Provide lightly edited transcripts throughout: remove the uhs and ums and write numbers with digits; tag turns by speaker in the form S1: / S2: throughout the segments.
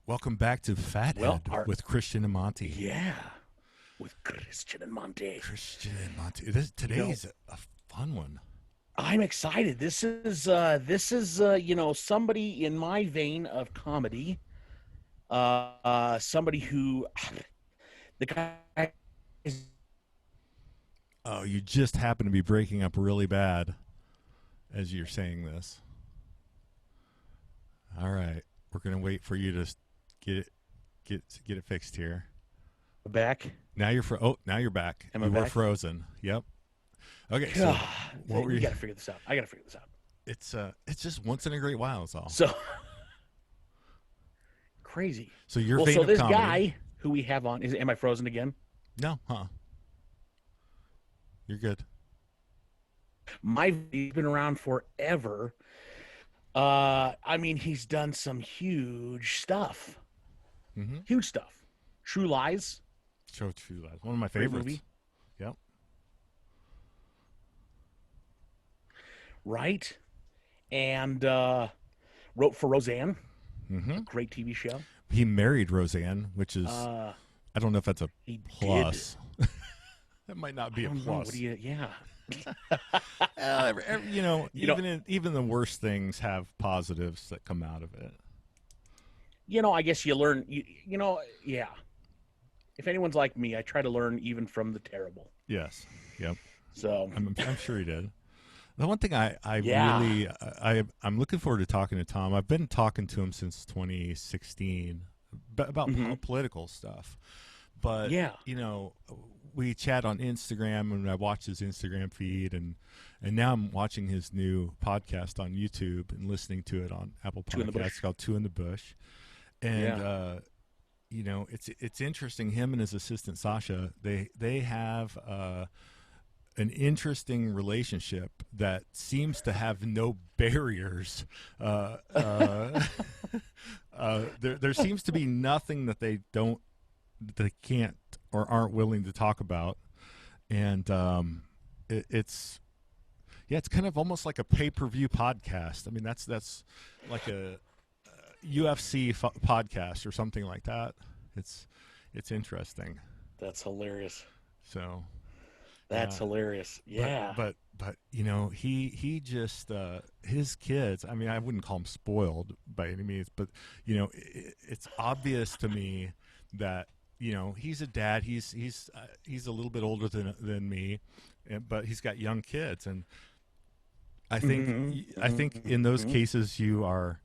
S1: Welcome back to Fathead with Christian and Monty.
S2: Yeah, with Christian and Monty.
S1: Christian and Monty. Today's a fun one.
S2: I'm excited. This is somebody in my vein of comedy. Somebody who the guy is.
S1: Oh, you just happen to be breaking up really bad as you're saying this. All right, we're gonna wait for you to get it fixed here.
S2: Back.
S1: Now now you're back.
S2: Am
S1: you
S2: I
S1: were
S2: back?
S1: frozen. Yep. Okay, so
S2: God,
S1: what were
S2: we
S1: you?
S2: gotta figure this out. I gotta figure this out.
S1: It's just once in a great while. Is all.
S2: So crazy.
S1: So your
S2: Well,
S1: vein
S2: so
S1: of
S2: this
S1: comedy.
S2: guy who we have on am I frozen again?
S1: No, huh? You're good.
S2: He's been around forever. I mean, he's done some huge stuff.
S1: Mm-hmm.
S2: Huge stuff. True Lies.
S1: Show True Lies. One of my
S2: Great
S1: favorites.
S2: movie.
S1: Yep.
S2: Right. And wrote for Roseanne.
S1: Mm-hmm.
S2: Great TV show.
S1: He married Roseanne, which is I don't know if that's a
S2: He
S1: plus. That might not be a plus.
S2: Yeah.
S1: Even the worst things have positives that come out of it.
S2: I guess you learn. Yeah. If anyone's like me, I try to learn even from the terrible.
S1: Yes. Yep.
S2: So
S1: I'm sure he did. The one thing
S2: Yeah.
S1: I'm looking forward to talking to Tom. I've been talking to him since 2016 about political stuff. But
S2: Yeah.
S1: we chat on Instagram, and I watch his Instagram feed, and now I'm watching his new podcast on YouTube and listening to it on Apple
S2: Two in the
S1: Podcasts.
S2: Bush.
S1: It's called Two in the Bush. And it's interesting. Him and his assistant Sasha, they have an interesting relationship that seems to have no barriers. There seems to be nothing that they can't or aren't willing to talk about, and it's kind of almost like a pay-per-view podcast. I mean, that's like a UFC podcast or something like that. It's interesting.
S2: That's hilarious.
S1: So
S2: That's hilarious. Yeah.
S1: But he just his kids. I mean, I wouldn't call him spoiled by any means, but it's obvious to me that he's a dad. He's a little bit older than me, but he's got young kids, and I think in those cases you are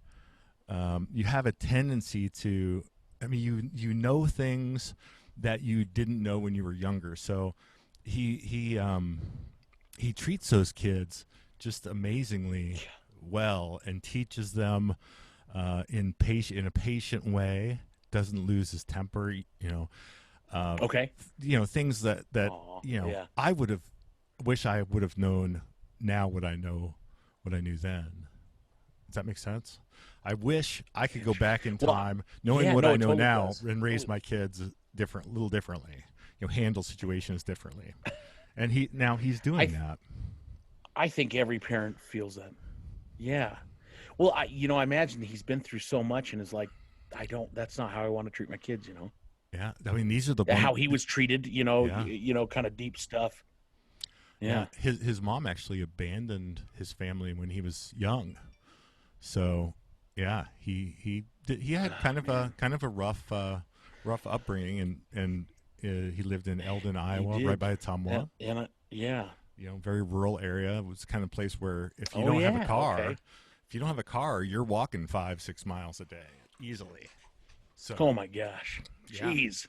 S1: you have a tendency to. I mean, you know things that you didn't know when you were younger. So he treats those kids just amazingly well and teaches them in a patient way. Doesn't lose his temper.
S2: Okay.
S1: Things that
S2: yeah.
S1: I wish I would have known now what I knew then. Does that make sense? I wish I could go back in time, knowing what I know
S2: totally
S1: now,
S2: does.
S1: and raise my kids a little differently. Handle situations differently. And he's doing that.
S2: I think every parent feels that. Yeah. Well, I imagine he's been through so much and is like, that's not how I want to treat my kids,
S1: Yeah. I mean, these are the
S2: how he was treated, kind of deep stuff. Yeah.
S1: His mom actually abandoned his family when he was young. So, yeah, he had kind of a rough upbringing, and he lived in Eldon, Iowa, right by Ottumwa.
S2: Yeah.
S1: Very rural area. It was the kind of place where if you don't have a car, you're walking 5-6 miles a day easily. So,
S2: oh my gosh, jeez.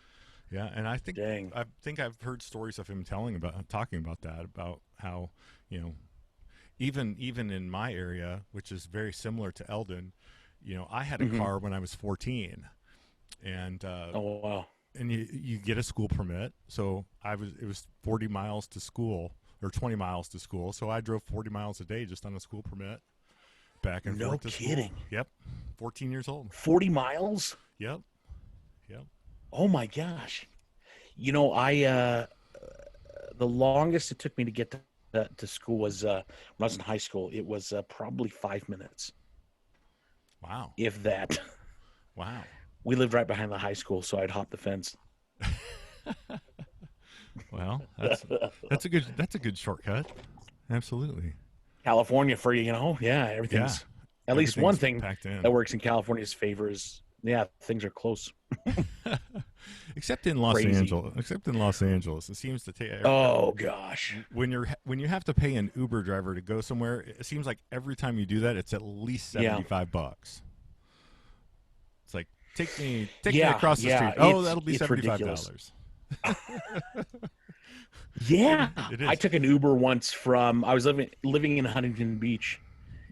S1: Yeah, and I think
S2: Dang.
S1: I've heard stories of him talking about that, about how even in my area, which is very similar to Eldon, I had a car when I was 14, and
S2: oh wow.
S1: And you get a school permit. So it was 40 miles to school or 20 miles to school. So I drove 40 miles a day just on a school permit back and forth to school. No
S2: kidding.
S1: Yep. 14 years old.
S2: 40 miles?
S1: Yep.
S2: Oh my gosh. The longest it took me to get to school was when I was in high school. It was probably 5 minutes.
S1: Wow.
S2: If that.
S1: Wow.
S2: We lived right behind the high school, so I'd hop the fence.
S1: Well, that's a good shortcut. Absolutely.
S2: California for you, yeah,
S1: Yeah.
S2: everything's at least one
S1: Everything's
S2: thing
S1: packed in.
S2: that works in California's favor is, yeah, things are close.
S1: Except in Los
S2: Crazy.
S1: Angeles. Except in Los Angeles, it seems to take
S2: Oh gosh.
S1: when you have to pay an Uber driver to go somewhere. It seems like every time you do that, it's at least
S2: Yeah.
S1: $75. It's like take me
S2: Yeah,
S1: across the
S2: yeah,
S1: street. Oh,
S2: it's
S1: that'll be
S2: it's ridiculous.
S1: $75.
S2: Yeah,
S1: It
S2: I
S1: is.
S2: took an Uber once from I was living in Huntington Beach,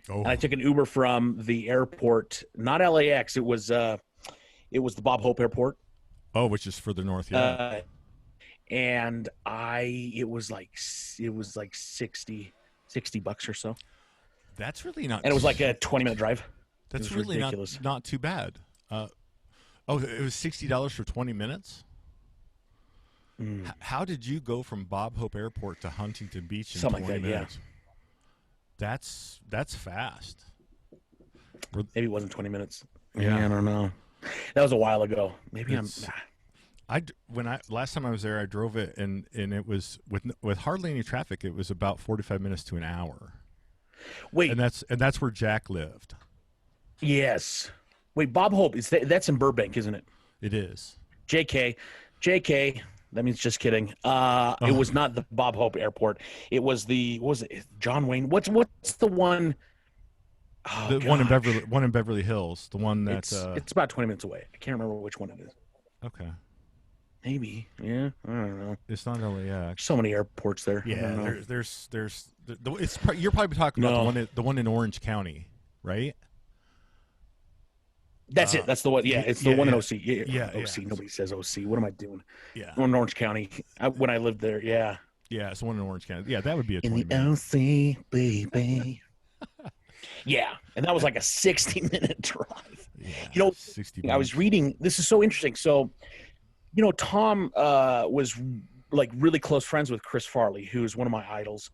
S1: Oh,
S2: and I took an Uber from the airport, not LAX. It was the Bob Hope Airport,
S1: oh, which is further north. Yeah,
S2: uh, and it was like 60 bucks or so,
S1: that's really not.
S2: and it was like a 20-minute drive. It
S1: That's
S2: was
S1: really
S2: ridiculous.
S1: not too bad. Oh, it was $60 for 20 minutes. How did you go from Bob Hope Airport to Huntington Beach in
S2: Something
S1: 20
S2: like that, yeah.
S1: minutes? That's fast.
S2: Maybe it wasn't 20 minutes.
S1: Yeah.
S2: I don't know. That was a while ago. Maybe
S1: It's- last time I was there, I drove it and it was with hardly any traffic. It was about 45 minutes to an hour,
S2: Wait,
S1: and that's where Jack lived.
S2: yes. Wait, Bob Hope that's in Burbank, isn't it?
S1: It is.
S2: JK. That means just kidding. It was not the Bob Hope Airport. It was what was it? John Wayne. What's the one? Oh,
S1: The one in
S2: gosh.
S1: Beverly Hills. The one that.
S2: It's about 20 minutes away. I can't remember which one it is.
S1: Okay.
S2: Maybe. Yeah. I don't know.
S1: It's not LAX.
S2: So many airports there. I
S1: Yeah,
S2: don't know.
S1: you're probably talking about
S2: No.
S1: the one in Orange County, right?
S2: That's it. That's the one. Yeah, it's the
S1: yeah,
S2: one in
S1: yeah.
S2: OC. Yeah,
S1: Yeah,
S2: OC.
S1: yeah.
S2: Nobody says OC. What am I doing?
S1: Yeah,
S2: I'm in Orange County. When I lived there, yeah.
S1: yeah, it's the one in Orange County. Yeah, that would be a
S2: In
S1: 20
S2: the
S1: minute.
S2: OC, baby. Yeah, and that was like a 60-minute drive.
S1: Yeah, 60
S2: I was
S1: bucks.
S2: reading. This is so interesting. So, Tom was like really close friends with Chris Farley, who's one of my idols.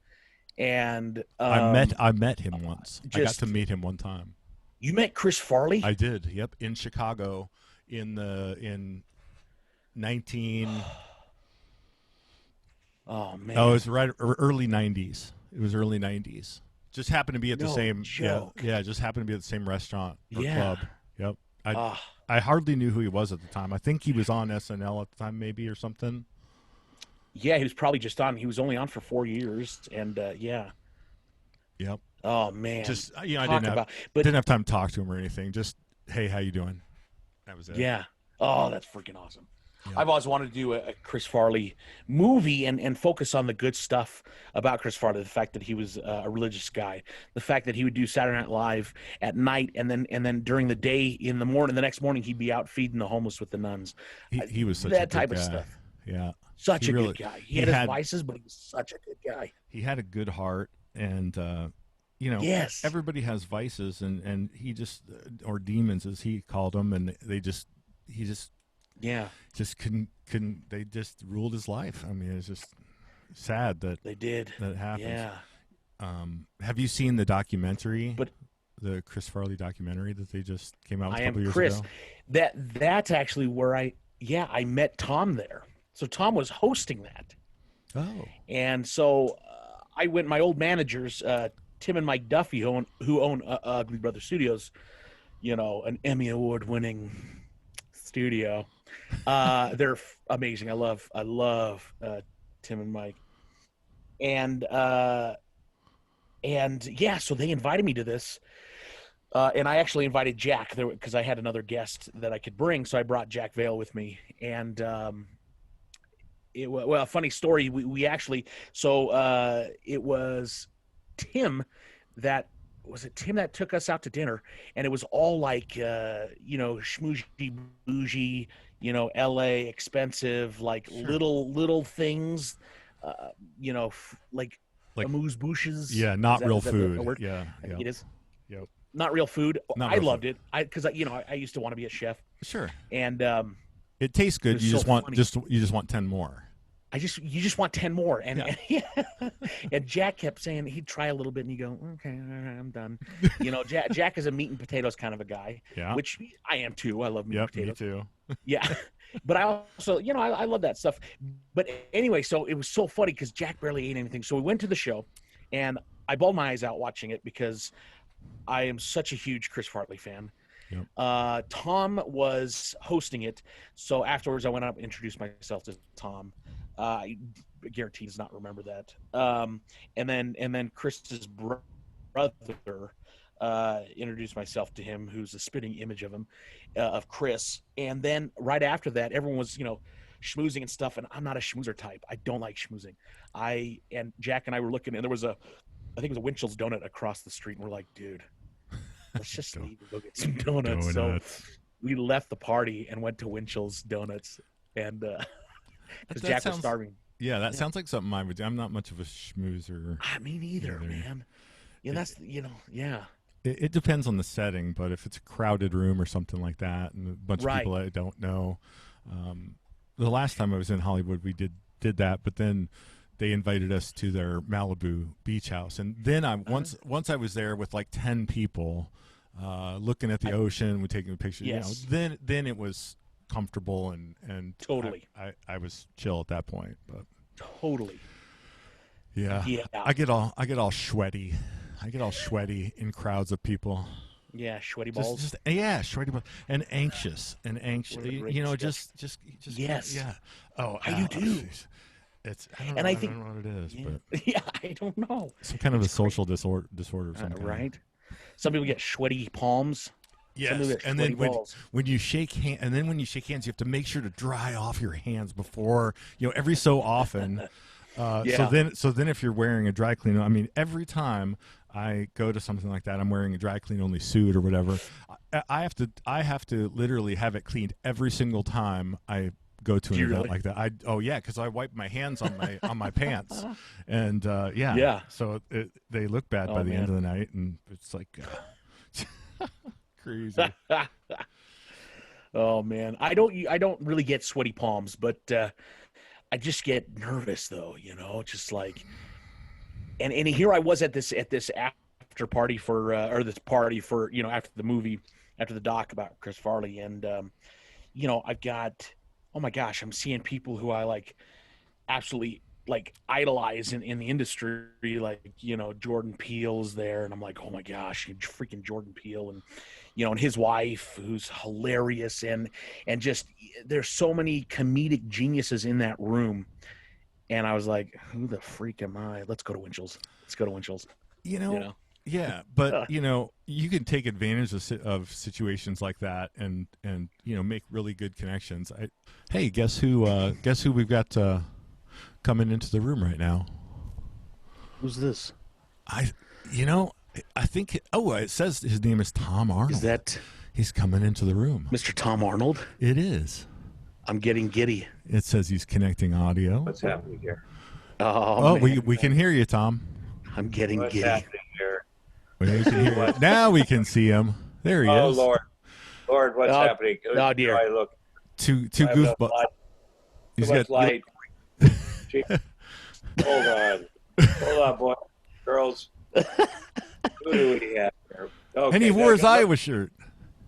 S2: And
S1: I met him once. I got
S2: just-
S1: to meet him one time.
S2: you met Chris Farley?
S1: I did. Yep, in Chicago in 19
S2: Oh man.
S1: Oh, it was early 90s. It was early 90s. Just happened to be at the
S2: No
S1: same
S2: joke.
S1: yeah, just happened to be at the same restaurant or
S2: Yeah.
S1: club. Yep. I hardly knew who he was at the time. I think he was on SNL at the time maybe or something.
S2: Yeah, he was probably just on. He was only on for 4 years, and yeah.
S1: Yep.
S2: Oh man.
S1: Just I
S2: Talk about. But
S1: didn't have time to talk to him or anything. Just hey, how you doing? That was it.
S2: yeah. Oh, that's freaking awesome.
S1: Yeah.
S2: I've always wanted to do a Chris Farley movie and focus on the good stuff about Chris Farley. The fact that he was a religious guy, the fact that he would do Saturday Night Live at night, and then during the day, in the morning, the next morning, he'd be out feeding the homeless with the nuns.
S1: He was such
S2: that
S1: a good
S2: type of
S1: guy.
S2: stuff.
S1: Yeah.
S2: Such
S1: He
S2: a
S1: really-
S2: good guy. He
S1: he
S2: had his
S1: had-
S2: vices, but he was such a good guy.
S1: He had a good heart and
S2: Yes.
S1: everybody has vices and he just or demons as he called them and he just
S2: Yeah,
S1: couldn't they just ruled his life. I mean, it's just sad that
S2: they did.
S1: that happens.
S2: Yeah.
S1: Have you seen the documentary?
S2: But-
S1: the Chris Farley documentary that they just came out a
S2: I
S1: couple
S2: am
S1: years
S2: Chris.
S1: ago.
S2: That's actually where I met Tom there. So Tom was hosting that.
S1: Oh,
S2: And so I went. My old managers, Tim and Mike Duffy, who own Ugly Brother Studios, an Emmy Award-winning studio. They're amazing. I love Tim and Mike. And yeah, so they invited me to this. And I actually invited Jack there because I had another guest that I could bring. So I brought Jack Vale with me. And a funny story. We actually, it was Tim that took us out to dinner, and it was all like, schmoozhy bougie, LA expensive, like
S1: Sure.
S2: little things, like
S1: Like-
S2: amuse bouches.
S1: yeah, not real
S2: is that a
S1: food.
S2: word?
S1: Yeah,
S2: I think
S1: yeah,
S2: it is.
S1: Yep.
S2: Not real food.
S1: Not
S2: I
S1: real
S2: loved
S1: food.
S2: it. Because I used to want to be a chef,
S1: Sure.
S2: and
S1: It tastes good.
S2: was
S1: You
S2: so
S1: just want
S2: funny.
S1: you just want 10 more.
S2: you just want 10 more. And
S1: Yeah.
S2: and Jack kept saying he'd try a little bit and you go, okay, all right, I'm done. Jack is a meat and potatoes kind of a guy,
S1: Yeah.
S2: which I am too. I love meat and
S1: Yep.
S2: potatoes.
S1: Me too.
S2: Yeah. But I also, I love that stuff. But anyway, so it was so funny because Jack barely ate anything. So we went to the show and I bawled my eyes out watching it because I am such a huge Chris Farley fan.
S1: Yep.
S2: Tom was hosting it. So afterwards I went up and introduced myself to Tom. I guarantee he does not remember that. And then Chris's brother, introduced myself to him, who's a spitting image of him, of Chris. And then right after that, everyone was, schmoozing and stuff. And I'm not a schmoozer type. I don't like schmoozing. And Jack and I were looking, and there was I think it was a Winchell's donut across the street. And we're like, dude, let's just leave and go get some donuts. So we left the party and went to Winchell's Donuts. And because Jack was starving.
S1: Yeah, that sounds like something I would do. I'm not much of a schmoozer.
S2: Me neither, man. Yeah, that's yeah.
S1: It depends on the setting, but if it's a crowded room or something like that, and a bunch of people I don't know, the last time I was in Hollywood, we did that, but then they invited us to their Malibu beach house, and then once I was there with like 10 people, looking at the ocean, we're taking pictures.
S2: Yes.
S1: Then it was comfortable and
S2: totally.
S1: I was chill at that point, but
S2: totally.
S1: Yeah. I get all sweaty. I get all sweaty in crowds of people.
S2: Yeah, sweaty balls.
S1: Sweaty balls and anxious. Just
S2: yes.
S1: Yeah. Oh,
S2: I do too.
S1: I don't know what it is, but
S2: yeah, I don't know.
S1: Some kind of a social disorder or something.
S2: Right. Some people get sweaty palms.
S1: Yes, and then when you shake hands, you have to make sure to dry off your hands before every so often. So then if you're wearing a dry clean, I mean, every time I go to something like that, I'm wearing a dry clean only suit or whatever. I have to literally have it cleaned every single time I go to an event like that. Because I wipe my hands on my pants, and so they look bad by the end of the night, and it's like crazy.
S2: Oh man, I don't really get sweaty palms, but I just get nervous though, just like, and here I was at this after party for this party for after the movie, after the doc about Chris Farley, and I've got, oh my gosh, I'm seeing people who I like absolutely like idolize in the industry, like Jordan Peele's there, and I'm like, oh my gosh, freaking Jordan Peele, and and his wife, who's hilarious, and just there's so many comedic geniuses in that room, and I was like, who the freak am I? Let's go to Winchell's.
S1: Yeah, but you can take advantage of situations like that, and make really good connections. Hey, guess who we've got coming into the room right now?
S2: Who's this?
S1: I think it says his name is Tom Arnold.
S2: Is that
S1: he's coming into the room?
S2: Mr. Tom Arnold?
S1: It is.
S2: I'm getting giddy.
S1: It says he's connecting audio.
S3: What's happening here?
S2: Oh,
S1: we can hear you, Tom.
S2: I'm getting
S3: What's
S2: giddy.
S3: happening here?
S1: We can hear you. Now we can see him. There he is.
S3: Oh Lord, what's happening?
S2: Oh dear.
S3: I look.
S1: Two goofballs.
S3: Too much light. Hold on, boy, girls. Who do we have here? Okay,
S1: and he wore his Iowa shirt.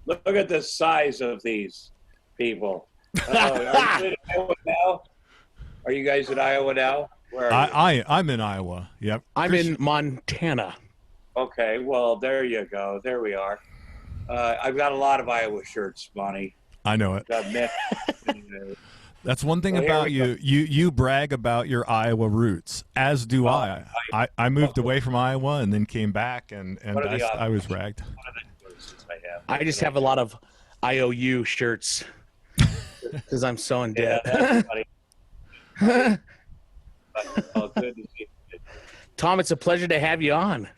S3: Look at the size of these people. Are you in Iowa now? Are you guys in Iowa now? Where are you?
S1: I'm in Iowa. Yep.
S2: I'm in Montana.
S3: Okay, well, there you go. There we are. I've got a lot of Iowa shirts, Monty.
S1: I know it.
S3: Got Mitt.
S1: That's one thing about you. You brag about your Iowa roots, as do I. I moved away from Iowa and then came back, and I was ragged.
S3: I
S2: just have a lot of IOU shirts because I'm so in debt.
S3: Yeah, oh, good to see you.
S2: Tom, it's a pleasure to have you on.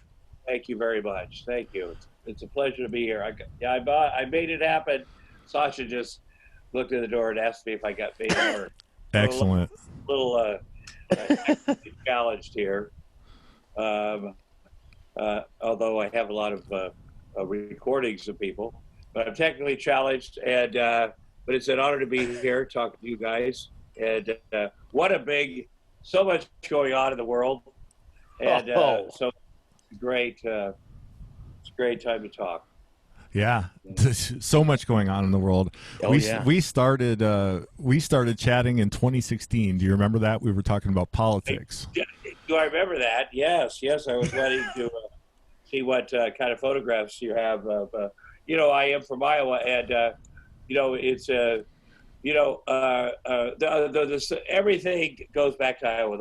S3: Thank you very much. Thank you. It's a pleasure to be here. I made it happen. Sasha just looked at the door and asked me if I got paid more.
S1: Excellent.
S3: A little challenged here. Although I have a lot of recordings of people, but I'm technically challenged. And but it's an honor to be here talking to you guys. And what a big, so much going on in the world. And so great. It's a great time to talk.
S1: Yeah, so much going on in the world.
S2: Oh, yeah.
S1: We started chatting in 2016. Do you remember that? We were talking about politics.
S3: Do I remember that? Yes. I was wanting to see what kind of photographs you have of. I am from Iowa, and it's everything goes back to Iowa.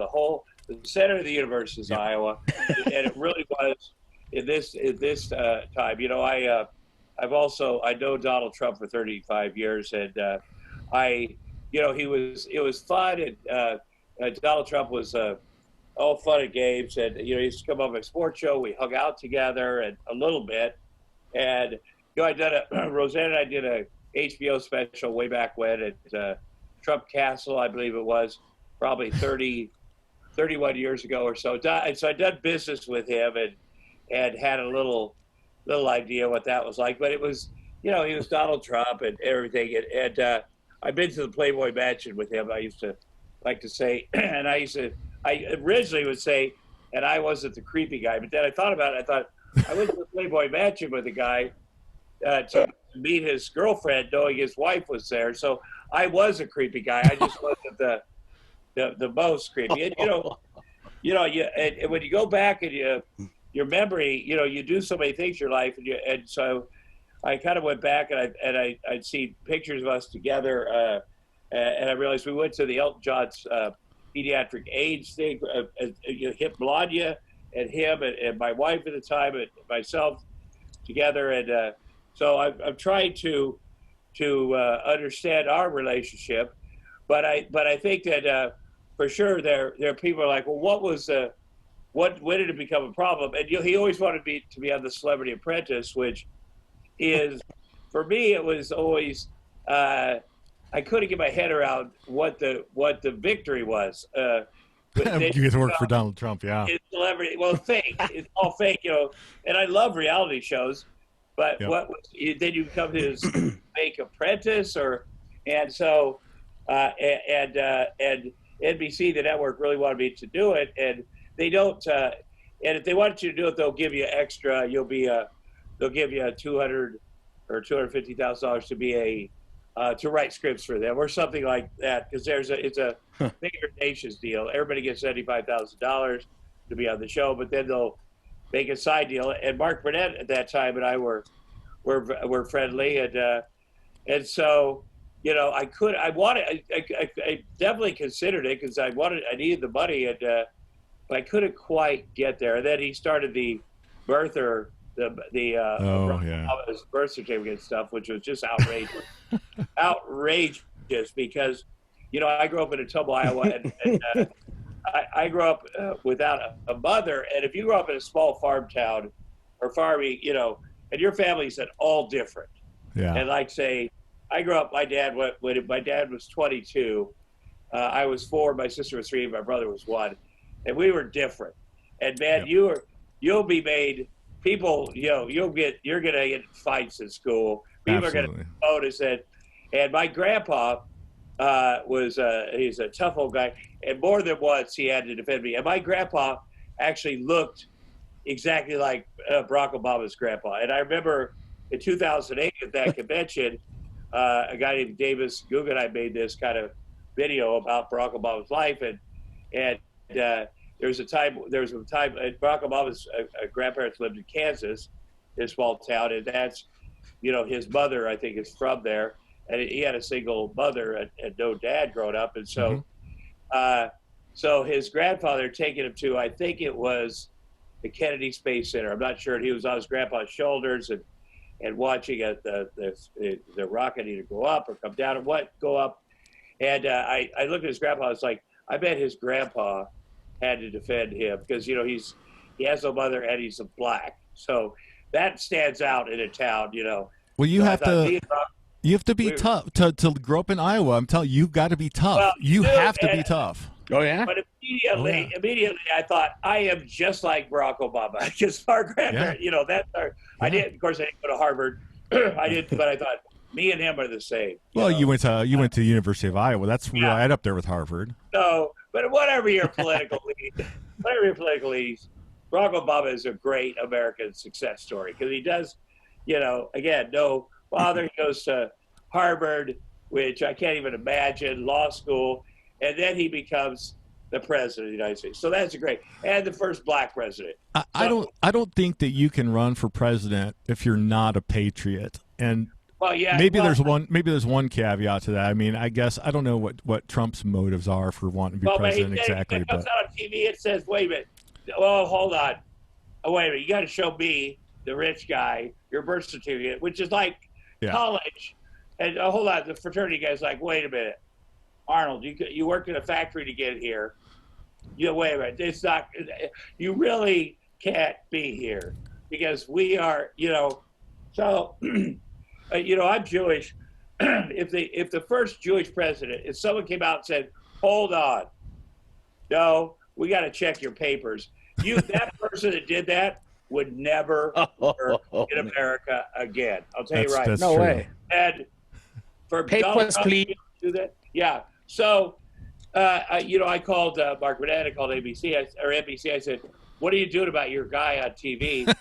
S3: The center of the universe is Iowa, and it really was in this time. I know Donald Trump for 35 years, and it was fun, and Donald Trump was all fun and games, and he used to come on my sports show. We hung out together and a little bit, and Roseanne and I did a HBO special way back when at Trump Castle, I believe it was, probably 31 years ago or so. And so I done business with him and had a little idea what that was like. But it was, he was Donald Trump and everything. And I've been to the Playboy Mansion with him. I used to like to say, and I originally would say, and I wasn't the creepy guy, but then I thought about it. I thought I went to the Playboy Mansion with a guy to meet his girlfriend, knowing his wife was there. So I was a creepy guy. I just wasn't the most creepy. And, and when you go back and your memory, you do so many things in your life, and so I kind of went back and I'd see pictures of us together, and I realized we went to the Elton John's pediatric AIDS thing, hit Melania and him and my wife at the time and myself together, and so I'm trying to understand our relationship, but I think that for sure there are people who are like, well, when did it become a problem? And he always wanted me to be on the Celebrity Apprentice, which is, for me, it was always I couldn't get my head around what the victory was.
S1: You get to work for Donald Trump, yeah.
S3: It's celebrity, well, fake. It's all fake, And I love reality shows, but then you become his fake apprentice, and NBC, the network, really wanted me to do it, and they don't. And if they wanted you to do it, they'll give you extra. They'll give you $200,000 or $250,000 to be to write scripts for them or something like that, because it's a bigger nations deal. Everybody gets $75,000 to be on the show, but then they'll make a side deal. And Mark Burnett at that time and I were friendly, and so I definitely considered it because I needed the money, and but I couldn't quite get there. And then he started the birther. His birth certificate stuff, which was just outrageous because, I grew up in Atomo, Iowa, and I grew up without a mother. And if you grew up in a small farm town or farming, and your families are all different.
S1: Yeah.
S3: And like say, I grew up, when my dad was 22, I was 4, my sister was 3, my brother was 1, and we were different. And man, you'll be made. People, you're gonna get fights in school. People
S1: Absolutely.
S3: are gonna notice it. And my grandpa he's a tough old guy, and more than once he had to defend me. And my grandpa actually looked exactly like Barack Obama's grandpa. And I remember in 2008 at that convention, a guy named Davis Guggenheim made this kind of video about Barack Obama's life, and there was a time Barack Obama's grandparents lived in Kansas, in a small town, and that's, his mother, I think, is from there, and he had a single mother and no dad growing up, and so, so his grandfather had taken him to, I think it was the Kennedy Space Center. I'm not sure. And he was on his grandpa's shoulders and watching the rocket either go up or come down, and go up, and I looked at his grandpa. I was like, I bet his grandpa had to defend him because he has no mother and he's a black, so that stands out in a town.
S1: Well, you have to be tough to grow up in Iowa. I'm telling you, you've got to be tough.
S3: Well,
S1: you have to be tough.
S2: Oh yeah.
S3: But immediately I thought I am just like Barack Obama because our grandparents, that's our. I didn't, of course, I didn't go to Harvard. I didn't, but I thought Me and him are the same.
S1: Well,
S3: know?
S1: you went to the University of Iowa. That's right up there with Harvard.
S3: No, but whatever your political lead, Barack Obama is a great American success story because he does, again, no father. He goes to Harvard, which I can't even imagine, law school, and then he becomes the president of the United States. So that's great, and the first black president.
S1: I don't think that you can run for president if you're not a patriot. And maybe there's one caveat to that. I mean, I guess I don't know what Trump's motives are for wanting to be president exactly.
S3: It comes out on TV. It says, "Wait a minute. Oh, hold on. Oh, wait a minute. You got to show me, the rich guy, your birth certificate," which is like college. And hold on, the fraternity guy's like, "Wait a minute, Arnold. You worked in a factory to get here. Wait a minute. It's not. You really can't be here because we are. So." I'm Jewish. If the first Jewish president, if someone came out and said, "Hold on, no, we got to check your papers," that person that did that would never work in America again. I'll tell you right.
S2: That's no true. Way.
S3: And for
S2: papers, please
S3: do that. Yeah. So, I called Mark Burnett. I called NBC. I said, "What are you doing about your guy on TV?"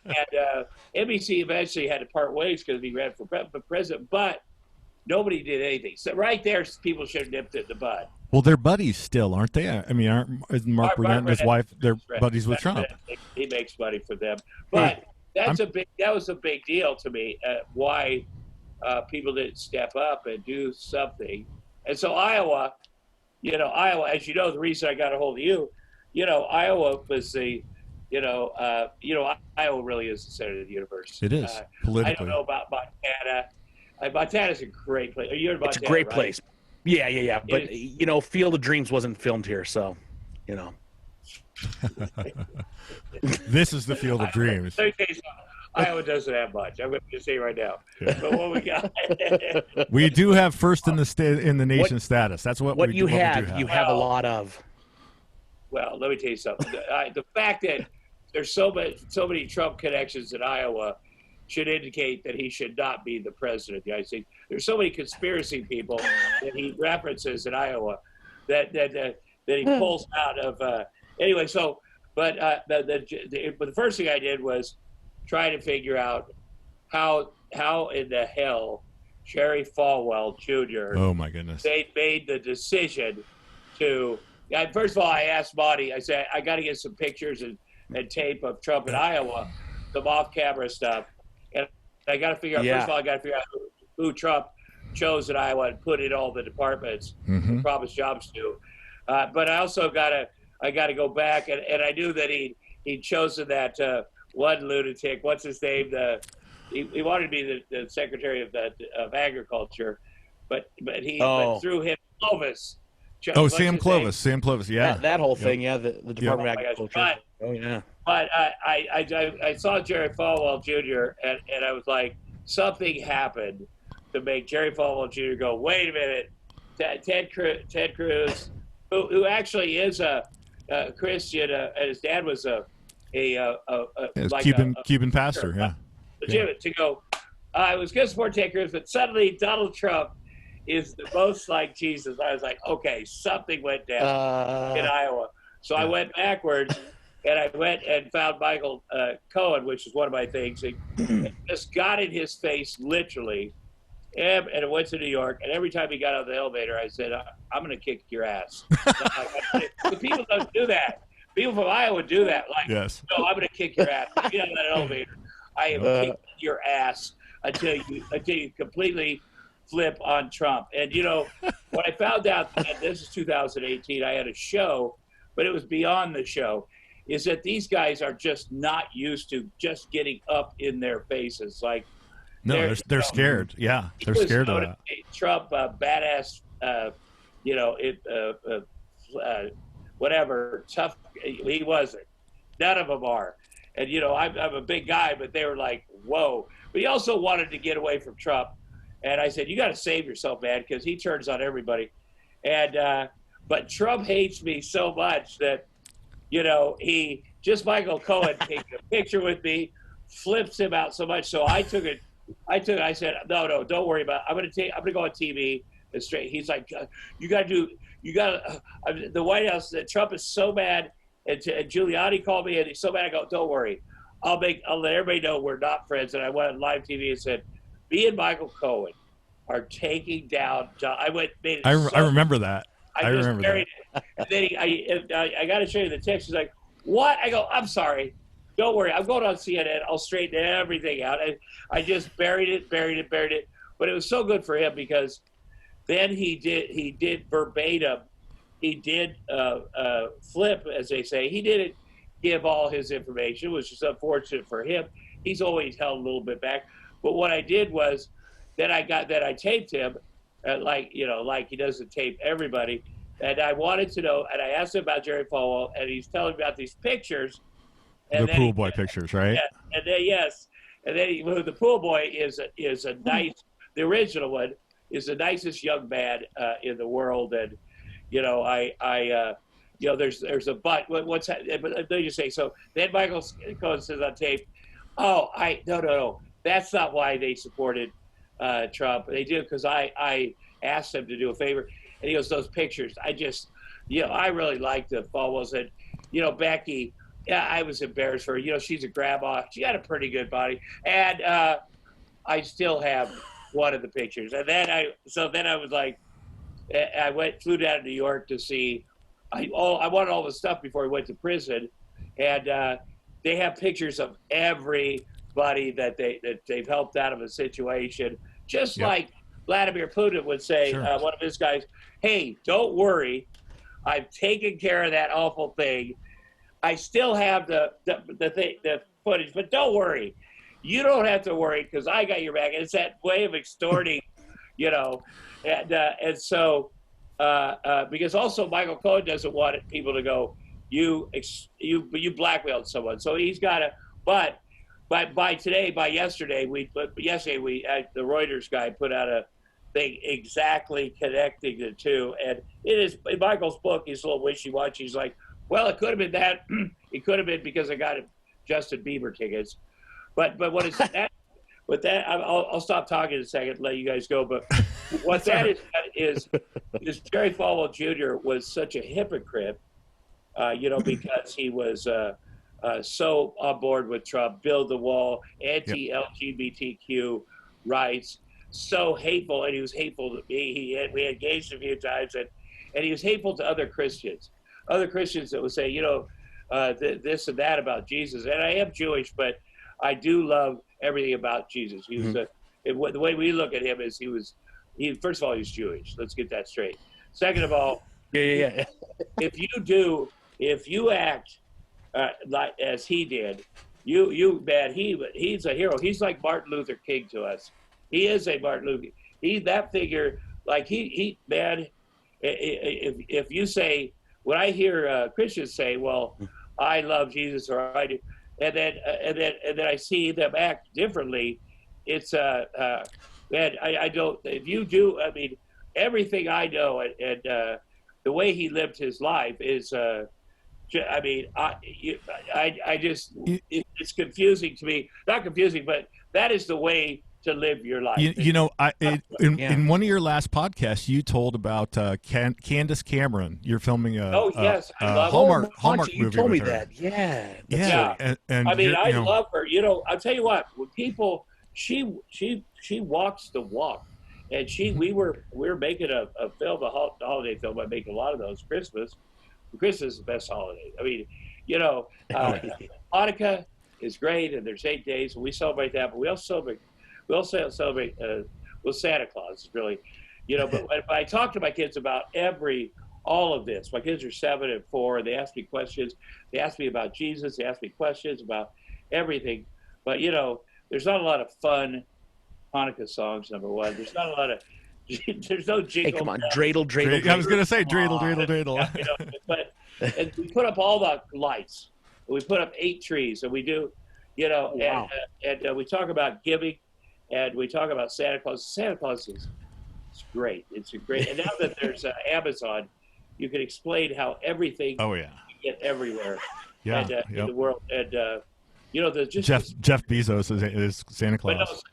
S3: And NBC eventually had to part ways because he ran for president, but nobody did anything. So right there, people should have nipped it in the bud.
S1: Well, they're buddies still, aren't they? I mean, aren't Mark Burnett and his wife, they're buddies with Trump?
S3: He makes money for them. But that was a big deal to me, why people didn't step up and do something. And so Iowa, as you know, the reason I got a hold of you, Iowa was the, Iowa really is the center of the universe.
S1: It is, politically.
S3: I don't know about Montana. Montana's a great place. You're in Montana,
S2: it's a great
S3: right?
S2: place. Yeah. But, Field of Dreams wasn't filmed here, so,
S1: This is the Field of Dreams.
S3: Let me tell you something. Iowa doesn't have much. I'm going to say right now. Yeah. But what we got?
S1: We do have first in the nation status. That's what we
S2: you
S1: do
S2: have. You have a lot of.
S3: Well, let me tell you something. The fact that there's so many Trump connections in Iowa should indicate that he should not be the president of the United States. There's so many conspiracy people that he references in Iowa that he pulls out of. Anyway, so but the first thing I did was try to figure out how in the hell Jerry Falwell Jr.
S1: Oh my goodness!
S3: They made the decision to. First of all, I asked Monty. I said I got to get some pictures and tape of Trump in Iowa, some off-camera stuff, and I got to figure out.
S2: Yeah.
S3: First of all, I got to figure out who Trump chose in Iowa and put in all the departments and promised jobs to. But I also got to go back, and I knew that he'd chosen that one lunatic. What's his name? He wanted to be the Secretary of Agriculture, but through him, Clovis.
S1: Sam Clovis. Sam Clovis, yeah.
S2: That whole thing, the Department of Agriculture.
S3: But I saw Jerry Falwell Jr. and I was like, something happened to make Jerry Falwell Jr. go, wait a minute, Ted Cruz, who actually is a Christian, and his dad was a
S1: Cuban pastor, yeah.
S3: Legitimate to go. I was going to support Ted Cruz, but suddenly Donald Trump is the most like Jesus. I was like, okay, something went down in Iowa. So I went backwards, and I went and found Michael Cohen, which is one of my things. And just got in his face, literally, and I went to New York. And every time he got out of the elevator, I said, I'm going to kick your ass. But people don't do that. People from Iowa do that. Like,
S1: yes.
S3: No, I'm going to kick your ass. Get out of that elevator. I am kicking your ass until you completely flip on Trump. And when I found out that this is 2018, I had a show, but it was beyond the show, is that these guys are just not used to just getting up in their faces. Like,
S1: no, they're scared. Yeah, they're scared of that.
S3: Trump, badass, whatever, tough. He wasn't. None of them are. And I'm a big guy, but they were like, whoa. But he also wanted to get away from Trump. And I said, you got to save yourself, man, because he turns on everybody. And but Trump hates me so much that, Michael Cohen takes a picture with me, flips him out so much. So I took I said, no, don't worry about it. I'm gonna go on TV and straight. He's like, you got to the White House, Trump is so mad. And Giuliani called me and he's so mad. I go, don't worry. I'll let everybody know we're not friends. And I went on live TV and said, me and Michael Cohen are taking down John. I
S1: remember that. I
S3: just
S1: remember
S3: buried
S1: that.
S3: it. And then I got to show you the text. He's like, what? I go, I'm sorry. Don't worry. I'm going on CNN. I'll straighten everything out. I just buried it. But it was so good for him because then he did verbatim. He did flip, as they say. He didn't give all his information, which is unfortunate for him. He's always held a little bit back. But what I did was I taped him, like he doesn't tape everybody. And I wanted to know, and I asked him about Jerry Falwell, and he's telling me about these pictures.
S1: And the pool boy pictures, right?
S3: Yeah, and then the pool boy is a nice. The original one is the nicest young man in the world, and there's a but. What's let me just say. So then Michael Cohen says on tape, "Oh, no, that's not why they supported Trump. They did because I asked them to do a favor." And he goes, "Those pictures, I really liked the Falwells and Becky." Yeah, I was embarrassed for her. She's a grandma. She had a pretty good body, and I still have one of the pictures. And then I was like, flew down to New York to see. I wanted all the stuff before he went to prison, and they have pictures of everybody that they've helped out of a situation, just like Vladimir Putin would say.
S1: Sure.
S3: One of his guys, "Hey, don't worry, I've taken care of that awful thing. I still have the footage, but don't worry. You don't have to worry because I got your back." And it's that way of extorting, and so because also Michael Cohen doesn't want people to go, you blackmailed someone, so he's got to. But by yesterday, the Reuters guy put out a thing exactly connecting the two, and it is in Michael's book. He's a little wishy-washy. He's like, well, it could have been that. It could have been because I got Justin Bieber tickets. But what is that? With that, I'll stop talking in a second and let you guys go. But what that is Jerry Falwell Jr. was such a hypocrite, because he was so on board with Trump, build the wall, anti-LGBTQ rights, so hateful, and he was hateful to me. We engaged a few times, and he was hateful to other Christians that would say, this and that about Jesus. And I am Jewish, but I do love everything about Jesus. He was the way we look at him is first of all, he's Jewish. Let's get that straight. Second of all, if you act like as he did, he's a hero. He's like Martin Luther King to us. He is a Martin Luther King. He's that figure. Like if you say, when I hear Christians say, "Well, I love Jesus," or "I do," and then I see them act differently, it's man, I don't. If you do, I mean, everything I know and the way he lived his life is. I mean, I just it's confusing to me. Not confusing, but that is the way to live your life.
S1: In one of your last podcasts, you told about Candace Cameron. You're filming a Hallmark movie.
S2: You told me
S1: with her.
S2: that, yeah.
S1: And
S3: I mean, I love her. I'll tell you what. When people, she walks the walk, and we were making a film, a holiday film. I make a lot of those. Christmas is the best holiday. I mean, Hanukkah is great, and there's 8 days, and we celebrate that. But we also celebrate Santa Claus, really, But when I talk to my kids about all of this, my kids are 7 and 4, and they ask me questions. They ask me about Jesus. They ask me questions about everything. But there's not a lot of fun Hanukkah songs. Number one, there's not a lot of. There's no jingle.
S2: Hey, come on, dreidel.
S1: I was going to say dreidel.
S3: And we put up all the lights. We put up 8 trees, and we do,
S2: Wow.
S3: and we talk about giving, and we talk about Santa Claus. Santa Claus is great. It's great. And now that there's Amazon, you can explain how everything
S1: you
S3: get everywhere.
S1: Yeah,
S3: in the world. And Jeff
S1: Jeff Bezos is Santa Claus.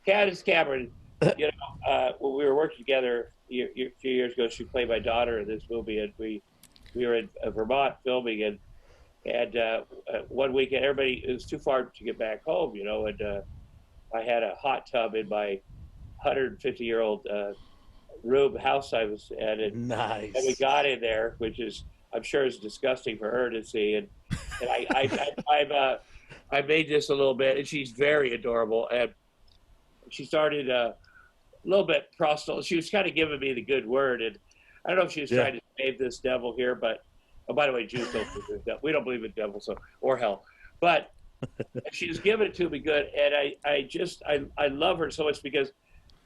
S3: Candace Cameron, when we were working together a few years ago, she played my daughter in this movie, and we were in Vermont filming, and one weekend, it was too far to get back home, and I had a hot tub in my 150-year-old house I was at, and we got in there, which is, I'm sure, is disgusting for her to see, and I made this a little bit, and she's very adorable, and she started a little bit proselyte. She was kind of giving me the good word, and I don't know if she was trying to save this devil here, but by the way, Jews don't believe in devil. We don't believe in devil, or hell, but she was giving it to me good, and I love her so much because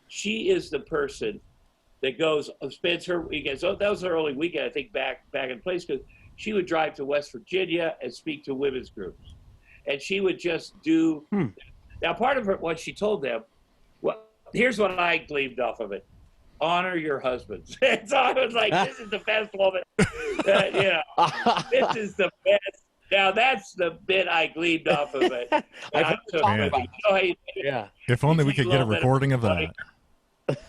S3: she is the person that spends her weekends. So that was her only weekend, I think, back in place, because she would drive to West Virginia and speak to women's groups, and she would just do. Now, part of what she told them, well, here's what I gleaned off of it: honor your husbands. And so I was like, this is the best woman. This is the best. Now that's the bit I gleaned off of it.
S1: If only we could get a recording of that.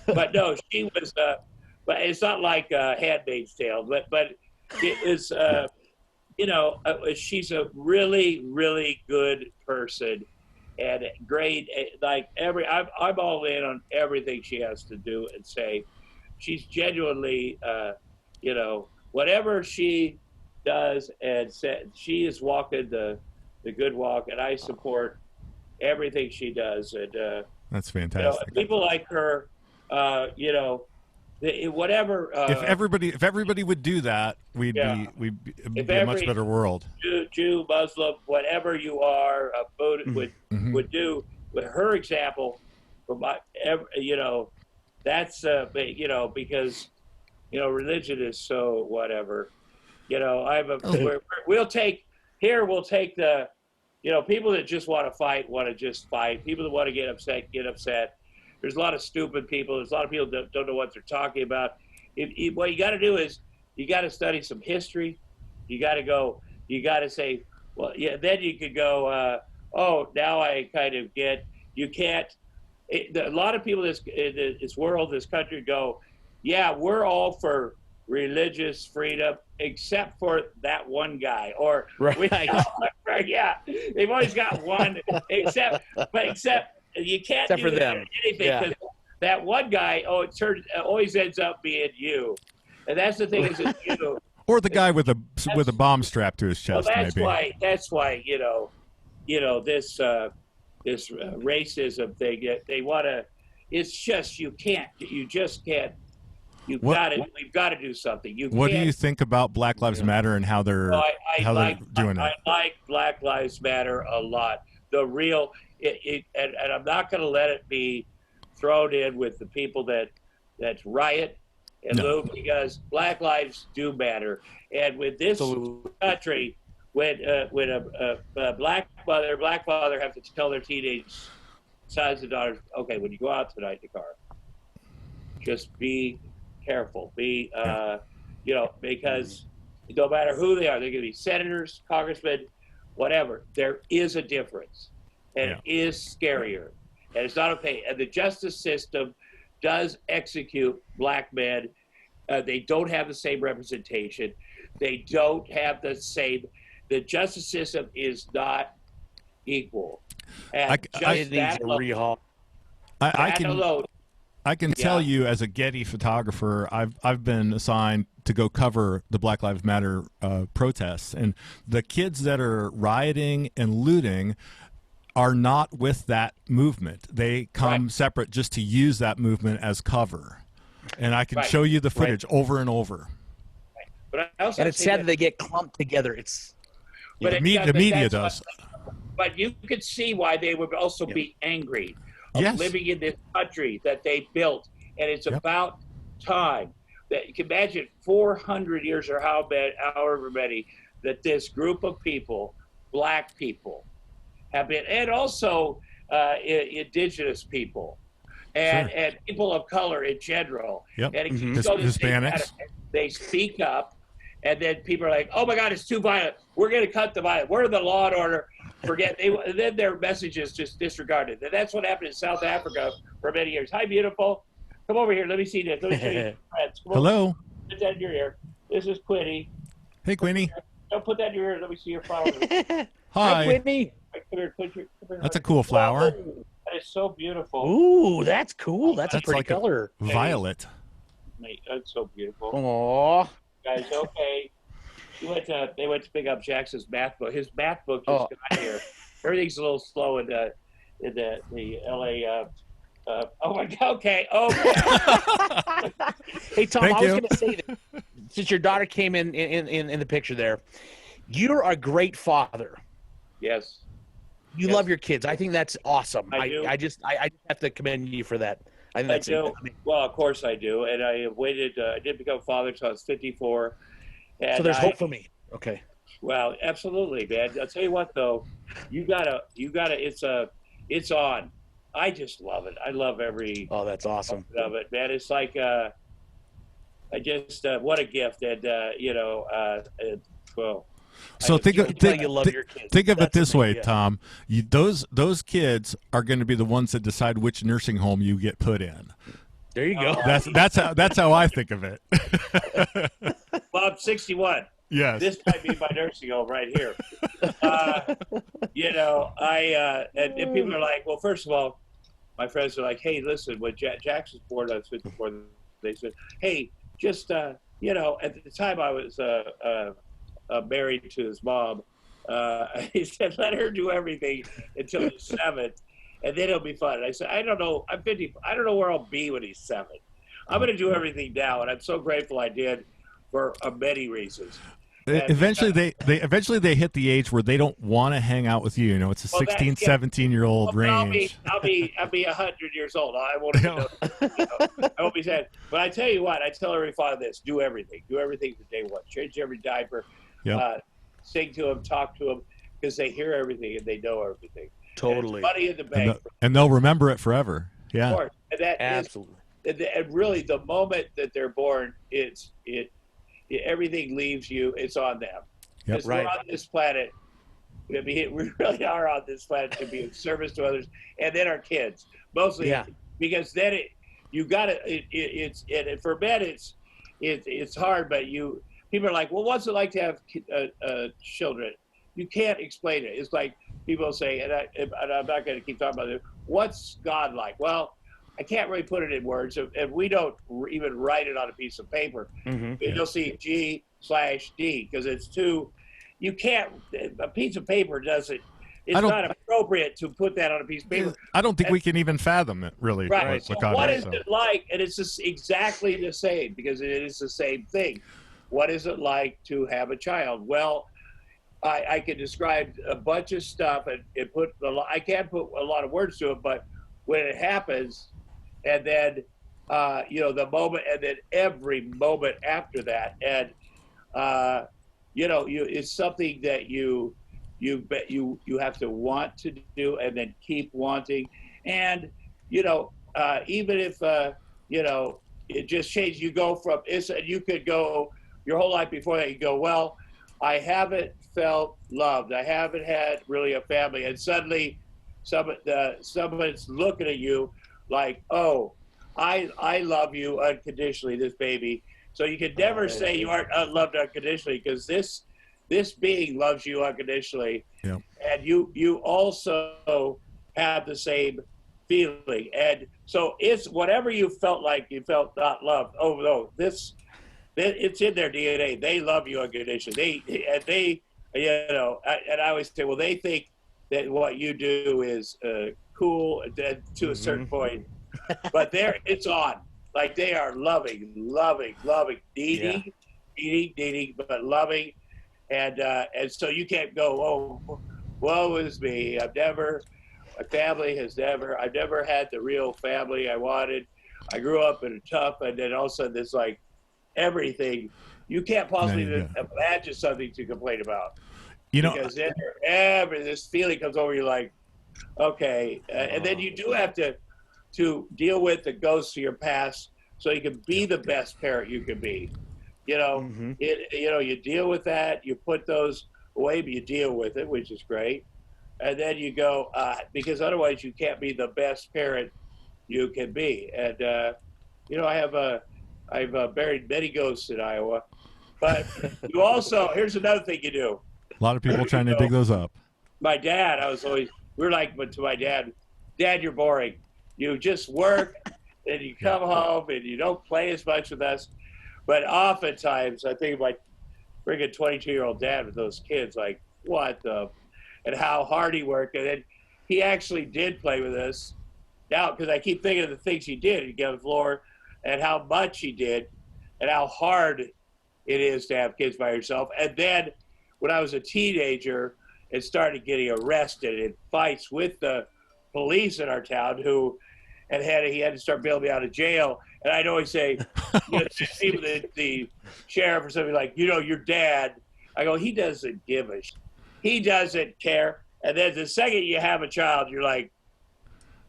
S3: But no, she was. But it's not like Handmaid's Tale. But it is. She's a really, really good person, and great. Like I'm all in on everything she has to do and say. She's genuinely, whatever she does and said, she is walking the good walk, and I support everything she does. And
S1: that's fantastic.
S3: People like her, whatever.
S1: If everybody would do that, we'd be a much better world.
S3: Jew, Muslim, whatever you are, would do with her example. That's because religion is so whatever. We'll take the people that just want to just fight. People that want to get upset. There's a lot of stupid people. There's a lot of people that don't know what they're talking about. What you got to do is you got to study some history. You got to say, well, yeah. Then you could go, now I kind of get. You can't. A lot of people in this world, this country, go, yeah, we're all for religious freedom, except for that one guy, or yeah, they've always got one, except you can't
S2: except
S3: do
S2: for them
S3: anything because that one guy, always ends up being you, and that's the thing is that
S1: or the guy with a bomb strapped to his chest.
S3: Well,
S1: maybe
S3: that's why this racism thing. They want to. It's just you just can't. We've got to do something.
S1: What do you think about Black Lives Matter and how they're doing it?
S3: I like Black Lives Matter a lot. The real, and I'm not going to let it be thrown in with the people that riot and loot, because Black lives do matter. And with this country, when a black father have to tell their teenage sons and daughters, okay, when you go out tonight in the car, just be careful. Because no matter who they are, they're going to be senators, congressmen, whatever. There is a difference, and it is scarier, and it's not okay. And the justice system does execute black men. They don't have the same representation. They don't have the same. The justice system is not equal. And
S2: it needs a rehaul.
S1: I can tell you, as a Getty photographer, I've been assigned to go cover the Black Lives Matter protests, and the kids that are rioting and looting are not with that movement. They come separate just to use that movement as cover, and I can show you the footage over and over.
S3: But I also
S2: it's sad that they get clumped together.
S1: The media does.
S3: But you could see why they would also be angry of living in this country that they built, and it's about time that you can imagine 400 years or however many that this group of people, black people, have been, and also indigenous people, and people of color in general.
S1: Yep.
S3: And
S1: Hispanics.
S3: They speak up, and then people are like, "Oh my God, it's too violent. We're going to cut the violence. We're the law and order." forget. Then their message is just disregarded. And that's what happened in South Africa for many years. Hi, beautiful. Come over here. Let me see this. Let me show you friends.
S1: Hello.
S3: Put that in your ear. This is Quinny.
S1: Hey, Queenie.
S3: Don't put that in your ear. Let me see your flower.
S2: Hi, Whitney.
S3: Come here, come here.
S1: That's a cool flower.
S3: Whoa, that is so beautiful.
S2: Ooh, that's cool. That's a
S1: That's
S2: pretty
S1: like
S2: color.
S1: Violet.
S3: Mate, that's so beautiful.
S2: Aww.
S3: Guys, okay. They went to pick up Jackson's math book. His math book just got here. Everything's a little slow in the LA. Oh my God. Okay.
S2: Hey, Tom,
S1: Thank
S2: I was
S1: you.
S2: going to say that since your daughter came in the picture there, you're a great father.
S3: Yes.
S2: You
S3: Yes.
S2: love your kids. I think that's awesome.
S3: I do.
S2: I just have to commend you for that. I think
S3: I
S2: that's
S3: do. Well, of course I do. And I waited. I did become a father until I was 54. And
S2: so there's hope for me. Okay.
S3: Well, absolutely, man. I'll tell you what, though, you gotta. It's on. I just love it. I love every
S2: Oh, that's awesome.
S3: of it, man. It's like, what a gift, and well.
S1: So think of
S2: You love your kids.
S1: think of it
S2: That's
S1: this way,
S2: amazing, yeah.
S1: Tom. Those kids are going to be the ones that decide which nursing home you get put in.
S2: There you go.
S1: That's how I think of it.
S3: Well, I'm 61.
S1: Yes.
S3: This might be my nursing home right here. And people are like, well, first of all, my friends are like, hey, listen, when Jackson's born, I was 54. They said, hey, just at the time I was married to his mom. He said, let her do everything until he's 7, and then it'll be fun. And I said, I don't know. I'm 50. I don't know where I'll be when he's 7. I'm going to do everything now, and I'm so grateful I did for many reasons.
S1: Eventually, they hit the age where they don't want to hang out with you. You know, it's a 16, 17-year-old range.
S3: I'll be 100 years old. I won't even know. I won't be sad. But I tell you what, I tell every father this: do everything from day one. Change every diaper.
S1: Yep.
S3: Sing to them, talk to them, because they hear everything and they know everything.
S2: Totally.
S3: And it's money in the bank.
S1: And they'll remember it forever. Yeah.
S3: Of course. And that
S2: Absolutely.
S3: and really, the moment that they're born, everything leaves you. It's on them.
S1: Yep.
S3: Because we're on this planet. We really are on this planet to be of service to others, and then our kids mostly.
S2: Yeah.
S3: Because then it's for men it's hard, but people are like, well, what's it like to have children? You can't explain it. It's like people say, and I'm not going to keep talking about it. What's God like? Well, I can't really put it in words, and we don't even write it on a piece of paper.
S2: Mm-hmm.
S3: You'll see G/D because it's too. You can't. A piece of paper doesn't. It's not appropriate to put that on a piece of paper.
S1: I don't think we can even fathom it, really.
S3: Right.
S1: What God
S3: What
S1: is,
S3: is it like? And it's just exactly the same because it is the same thing. What is it like to have a child? Well, I can describe a bunch of stuff and I can't put a lot of words to it, but when it happens, and then the moment, and then every moment after that, and it's something that you have to want to do, and then keep wanting, and even if it just changed, you go from you could go your whole life before that. You go, well, I haven't felt loved. I haven't had really a family, and suddenly, someone's looking at you like, oh, I love you unconditionally, this baby. So you can never say you aren't loved unconditionally because this being loves you unconditionally.
S1: Yeah.
S3: And you also have the same feeling. And so it's whatever you felt like you felt not loved. Oh no, it's in their DNA. They love you unconditionally. And I always say, well, they think that what you do is cool to a certain point. But it's on. Like they are loving, needing, but loving, and so you can't go, oh, woe is me. I've never had the real family I wanted. I grew up in a tough, and then all of a sudden it's like everything. You can't possibly imagine something to complain about. Because then this feeling comes over you like, okay, and then you do have to deal with the ghosts of your past so you can be the best parent you can be. You deal with that, you put those away, but you deal with it, which is great. and then you go, because otherwise you can't be the best parent you can be. And, I've buried many ghosts in Iowa, but you also, here's another thing you do.
S1: A lot of people trying to dig those up.
S3: My dad, we're like, but to my dad, you're boring. You just work and you come home and you don't play as much with us. But oftentimes I think of my friggin' 22-year-old dad with those kids, like, what the, and how hard he worked. And then he actually did play with us now, because I keep thinking of the things he did. He'd get on the floor and how much he did and how hard it is to have kids by yourself. And then when I was a teenager and started getting arrested in fights with the police in our town, he had to start bailing me out of jail. And I'd always say, even the sheriff or something like, your dad, I go, he doesn't give a shit. He doesn't care. And then the second you have a child, you're like,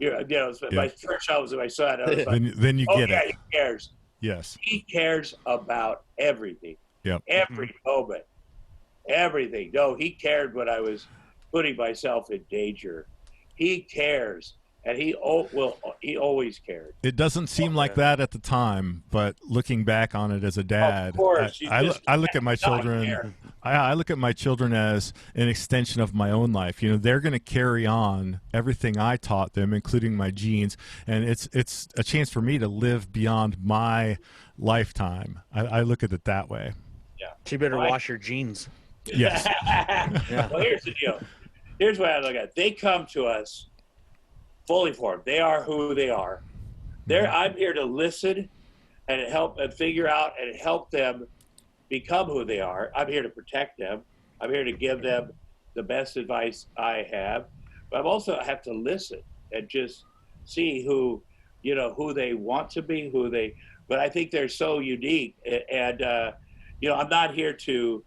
S3: my first child was my son. I was like,
S1: then you get it.
S3: He cares.
S1: Yes.
S3: He cares about everything.
S1: Yep.
S3: Every moment. Everything. No, he cared when I was putting myself in danger. He cares. And he always cared.
S1: It doesn't seem like that at the time, but looking back on it as a dad,
S3: of course,
S1: I look at my children. I look at my children as an extension of my own life. They're going to carry on everything I taught them, including my genes, and it's a chance for me to live beyond my lifetime. I look at it that way.
S2: Yeah. So you better wash your jeans.
S1: Yes.
S3: Yeah. Well, here's the deal. Here's what I look at. They come to us fully formed. They are who they are. I'm here to listen and help and figure out and help them become who they are. I'm here to protect them. I'm here to give them the best advice I have. But I have to listen and just see who they want to be, but I think they're so unique. And I'm not here to,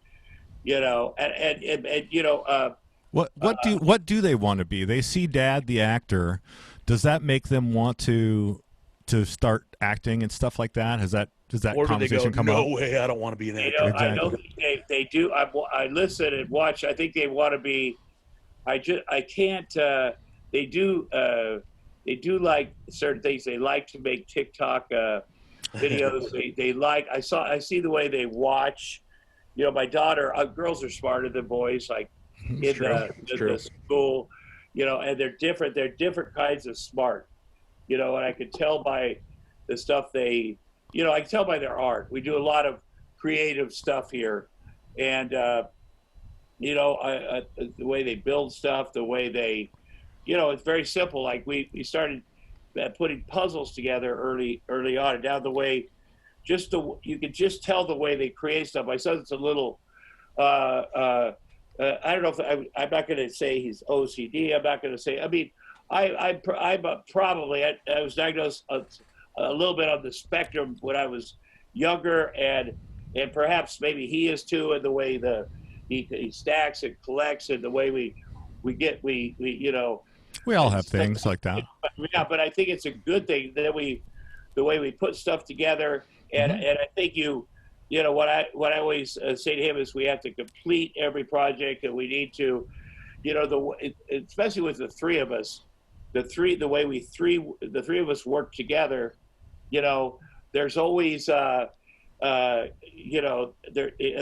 S1: What do they want to be? They see Dad, the actor. Does that make them want to start acting and stuff like that? Does that
S2: or
S1: conversation come up?
S2: No way, I don't want to be an actor.
S1: Exactly.
S3: I know they do. I listen and watch. I think they want to be. I can't. They do like certain things. They like to make TikTok videos. They like. I see the way they watch. My daughter. Girls are smarter than boys. Like in the school, and they're different. They're different kinds of smart, and I can tell by the stuff I can tell by their art. We do a lot of creative stuff here, and the way they build stuff, the way they, it's very simple. Like we started putting puzzles together early on, and now the way, you can just tell the way they create stuff. My son's a little. I don't know if I'm not going to say he's OCD. I'm not going to say. I mean, I'm probably. I was diagnosed a little bit on the spectrum when I was younger, and perhaps maybe he is too. And the way he stacks and collects, and the way we
S1: all have things like that.
S3: Yeah, but I think it's a good thing that the way we put stuff together, and I think what I always say to him is we have to complete every project, and we need to, especially with the three of us, the three of us work together. There's always there. And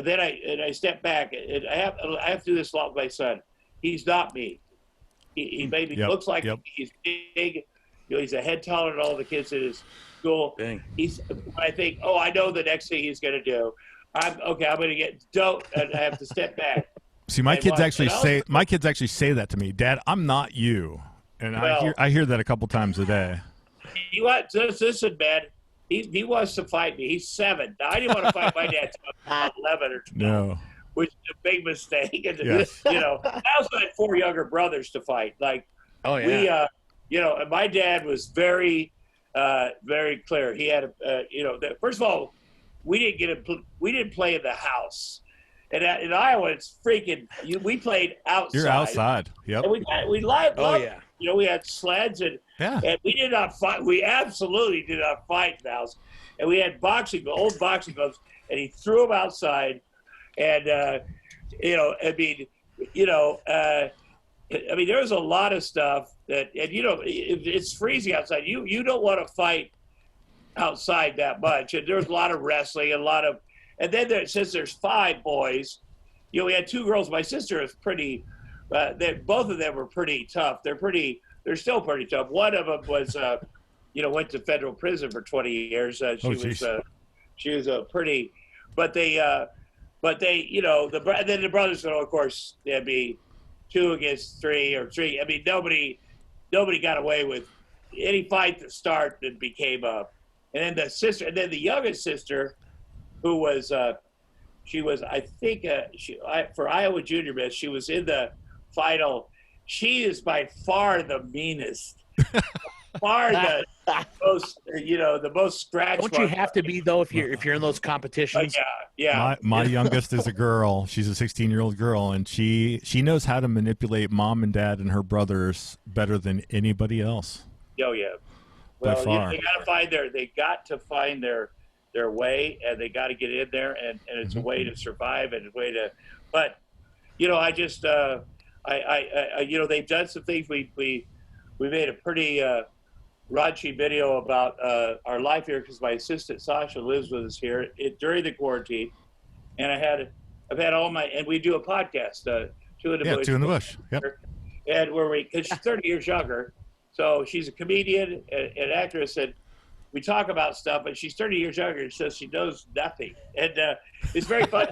S3: then I step back, and I have to do this a lot with my son. He's not me. He maybe looks like he's big. He's a head taller than all the kids in his school. Dang. I think, I know the next thing he's going to do. I'm going to get dope, and I have to step back.
S1: See, my kids actually say that to me, Dad. I'm not you, and I hear that a couple times a day.
S3: You want listen, man. He wants to fight me. He's 7. Now, I didn't want to fight my dad until I was 11 or 12.
S1: No.
S3: Which is a big mistake. And,
S1: yes.
S3: I also had 4 younger brothers to fight. Like, and my dad was very, very clear. He had, first of all, we didn't play in the house. And in Iowa, it's freaking, we played outside.
S1: You're outside. Yep.
S3: And we loved, we had sleds and we did not fight. We absolutely did not fight in the house. And we had old boxing gloves, and he threw them outside. And, I mean, there was a lot of stuff that, and it's freezing outside. You don't want to fight outside that much. And there's a lot of wrestling, and then since there's 5 boys, we had 2 girls. My sister is pretty. Both of them were pretty tough. They're still pretty tough. One of them was, went to federal prison for 20 years. She was a pretty, but they, then the brothers, of course, there'd be 2 against 3 or 3. I mean, nobody got away with any fight that started and became up. And then the youngest sister, who was, she was, I think, for Iowa Junior Miss, she was in the final. She is by far the meanest, far the most, the most scratch.
S2: Don't you have to be though if you're in those competitions?
S3: Yeah.
S1: My youngest is a girl. She's a 16-year-old girl, and she knows how to manipulate mom and dad and her brothers better than anybody else.
S3: Oh yeah. Well,
S1: by far.
S3: They got to find their way, and they got to get in there, and it's a way to survive and a way to. But I just they've done some things. We made a pretty raunchy video about our life here, because my assistant Sasha lives with us here during the quarantine, and I've had all my, and we do a podcast, Two in the Bush.
S1: Yep.
S3: And because she's 30 years younger, so she's a comedian and actress, and we talk about stuff, but she's 30 years younger, and so she knows nothing. And it's very fun.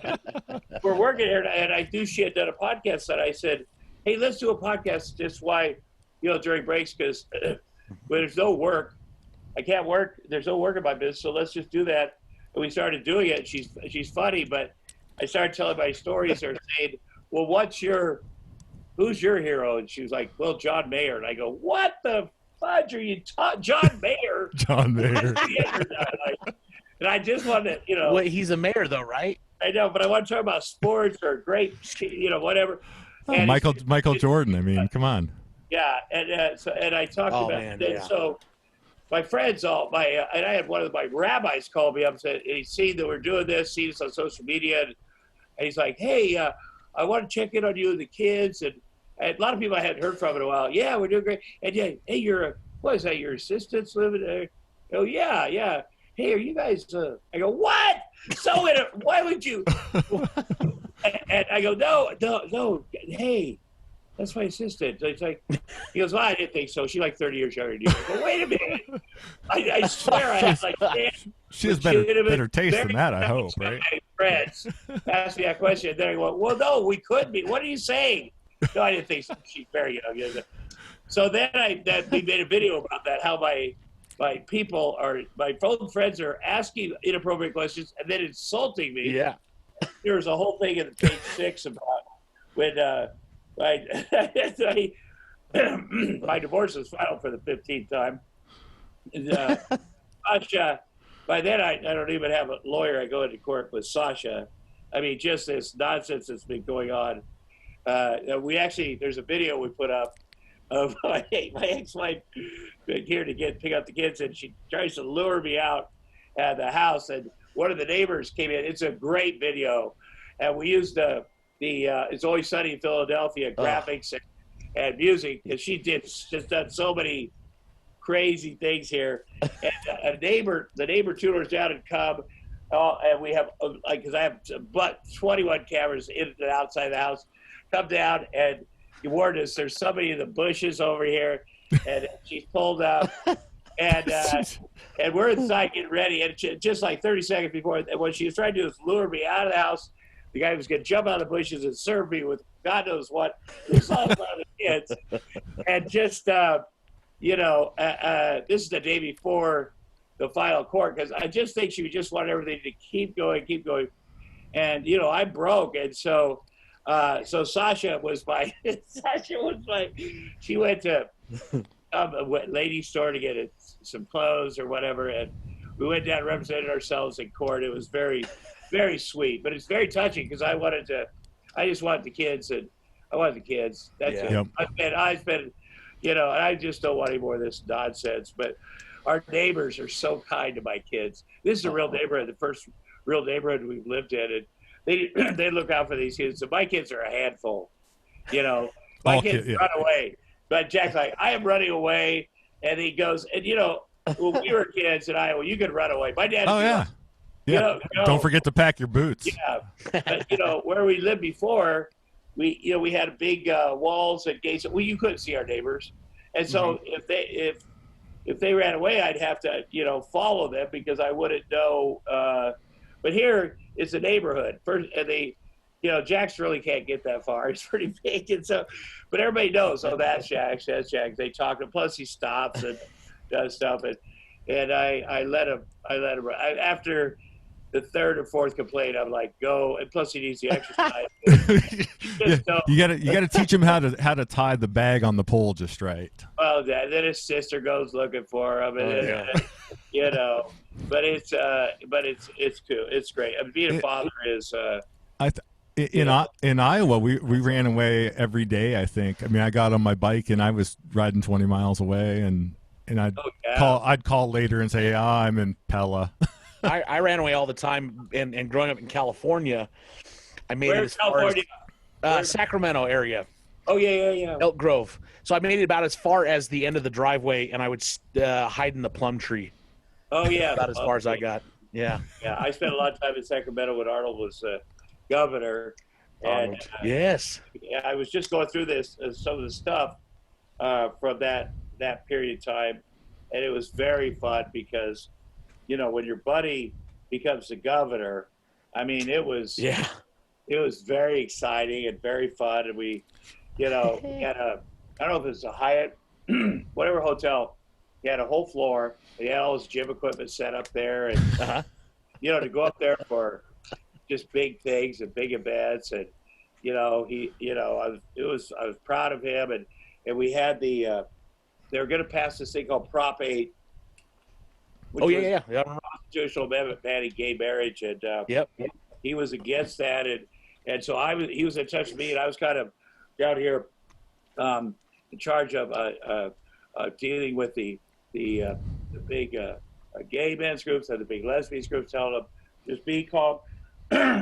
S3: We're working here, and she had done a podcast, and I said, hey, let's do a podcast just during breaks, because when there's no work, I can't work. There's no work in my business, so let's just do that. And we started doing it. She's funny, but I started telling my stories, or saying, well, who's your hero? And she was like, well, John Mayer. And I go, what the fudge are you talking? John Mayer?
S1: John Mayer.
S3: And I just wanted to,
S2: Well, he's a mayor though, right?
S3: I know, but I want to talk about sports or great, whatever.
S1: Oh, Michael Jordan. I mean, come on.
S3: Yeah, and I talked about it. So my friends and I had one of my rabbis call me up and said, he's seen that we're doing this, seen us on social media, and he's like, hey, I want to check in on you and the kids, and a lot of people I hadn't heard from in a while. Yeah, we're doing great. And yeah, hey, what is that, your assistants living there? Oh, yeah. Hey, are you guys, I go, what? So, why would you? And I go, no, hey, that's my assistant. So he goes, well, I didn't think so. She's like 30 years younger than you. I go, wait a minute. I swear I had
S1: she has better taste than that, I hope, right?
S3: My friends asked me that question. And then I go, well, no, we could be. What are you saying? No, I didn't think so. She's very young. So then we made a video about that, how my phone friends are asking inappropriate questions and then insulting me.
S2: Yeah.
S3: There's a whole thing in page 6 about when my divorce was filed for the 15th time. And, Sasha, by then I don't even have a lawyer. I go into court with Sasha. I mean, just this nonsense that's been going on. There's a video we put up of my ex-wife here to pick up the kids, and she tries to lure me out at the house, and one of the neighbors came in. It's a great video, and we used the It's Always Sunny in Philadelphia graphics and music, because she just done so many crazy things here. And the neighbor tutors down and come, and we have because I have 21 cameras in and outside the house, come down, and he warned us there's somebody in the bushes over here, and she's pulled up, and we're inside getting ready, and just like 30 seconds before, what she was trying to do is lure me out of the house. The guy was going to jump out of the bushes and serve me with God knows what. We saw a lot of the kids, and just this is the day before the final court, because I just think she just wanted everything to keep going, and I'm broke, and so Sasha was my she went to a lady store to get some clothes or whatever, and we went down and represented ourselves in court. It was very, very sweet, but it's very touching, because I just wanted the kids, and I wanted the kids. That's it. Yep. I've been, and I just don't want any more of this nonsense. But our neighbors are so kind to my kids. This is a real neighborhood, the first real neighborhood we've lived in, and they look out for these kids. So my kids are a handful, My
S1: All
S3: kids
S1: kid, yeah.
S3: run away. But Jack's like, I am running away. And he goes, and when we were kids in Iowa, you could run away. My dad,
S1: Oh yeah, yeah.
S3: go.
S1: Don't forget to pack your boots.
S3: Yeah, but where we lived before, we had big walls and gates. You couldn't see our neighbors, and so if they ran away, I'd have to follow them because I wouldn't know. But here it's a neighborhood first, and Jack's really can't get that far. He's pretty big, and so, but everybody knows. Oh, that's Jack. That's Jack. They talk, and plus he stops and does stuff, and I let him. After the third or fourth complaint, I'm like, go. And plus, he needs the exercise.
S1: You gotta teach him how to tie the bag on the pole just right.
S3: Well, then his sister goes looking for him, and But it's cool. It's great. I mean, being a father is.
S1: In Iowa, we ran away every day. I think. I mean, I got on my bike and I was riding 20 miles away, and I'd call later and say, I'm in Pella.
S2: I ran away all the time, and growing up in California, I made it as far as Sacramento area.
S3: Oh yeah.
S2: Elk Grove. So I made it about as far as the end of the driveway, and I would hide in the plum tree.
S3: Oh yeah,
S2: about as far as I got. Yeah.
S3: Yeah, I spent a lot of time in Sacramento when Arnold was governor, and
S2: yes,
S3: I was just going through some of the stuff from that period of time, and it was very fun because, when your buddy becomes the governor, I mean, it was very exciting and very fun, and we had I don't know if it was a Hyatt, whatever hotel, he had a whole floor, he had all his gym equipment set up there, and to go up there for just big things and big events, and I was proud of him, and we had they were going to pass this thing called Prop 8.
S2: Yeah.
S3: Constitutional amendment banning gay marriage, and he was against that, and so he was in touch with me, and I was kind of down here in charge of dealing with the big gay men's groups and the big lesbians groups, telling them just be calm.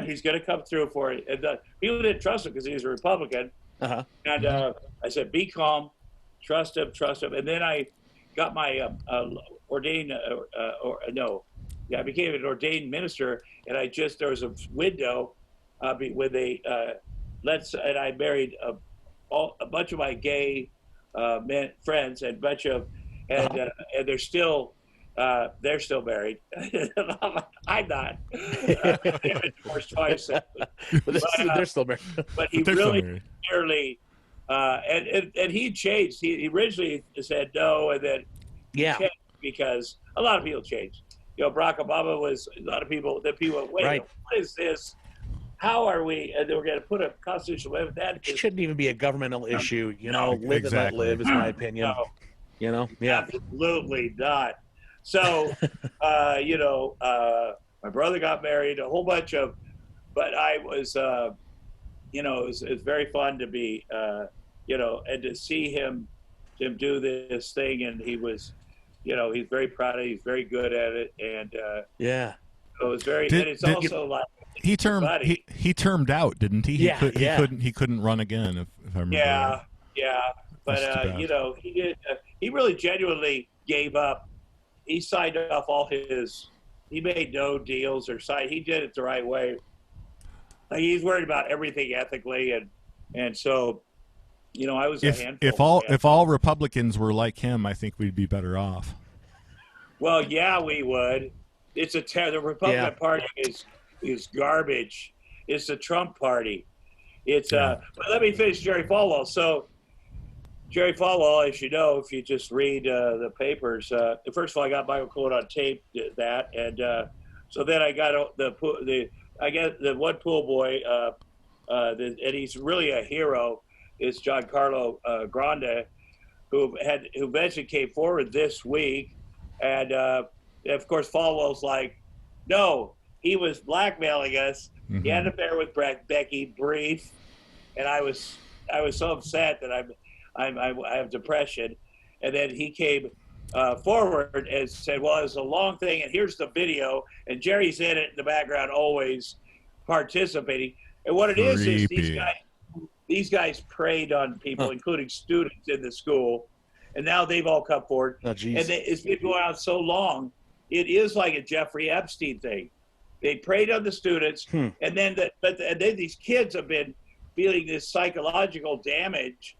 S3: He's going to come through for it. And people didn't trust him because he was a Republican. And I said, be calm, trust him. And then I got my ordained, I became an ordained minister. And there was a window when they, and I married a bunch of my gay men friends and and they're still married. I'm not. They've been divorced twice.
S2: They're still married.
S3: But he really clearly, and he changed. He originally said no, and then changed because a lot of people changed. Barack Obama was a lot of people. That people went, wait, what is this? How are we? And they were going to put a constitutional amendment. That
S2: shouldn't even be a governmental issue. Live and let live is my opinion.
S3: Absolutely not. So, my brother got married, a whole bunch of, but I was, it was very fun to be, and to see him do this thing. And he was, he's very proud of it. He's very good at it. And, so it was very, and it's also like,
S1: he termed out, didn't he? He couldn't run again. If I remember.
S3: Yeah. But, he did, he really genuinely gave up. He signed off he made no deals or he did it the right way. He's worried about everything ethically. And so, I was a handful.
S1: If all Republicans were like him, I think we'd be better off.
S3: Well, yeah, we would. The Republican Party is garbage. It's the Trump party. But let me finish Jerry Falwell. So, Jerry Falwell, as you know, if you just read the papers, first of all, I got Michael Cohen on tape that, and so then I got the one pool boy, and he's really a hero, is Giancarlo Grande, who eventually came forward this week, and of course Falwell's like, no, he was blackmailing us. Mm-hmm. He had an affair with Becky, brief, and I was so upset that I have depression. And then he came forward and said, well, it was a long thing, and here's the video. And Jerry's in it in the background, always participating. And what it is these these guys preyed on people, including students in the school, and now they've all come forward.
S2: Oh, geez.
S3: And it's been going on so long, it is like a Jeffrey Epstein thing. They preyed on the students, and then then these kids have been feeling this psychological damage,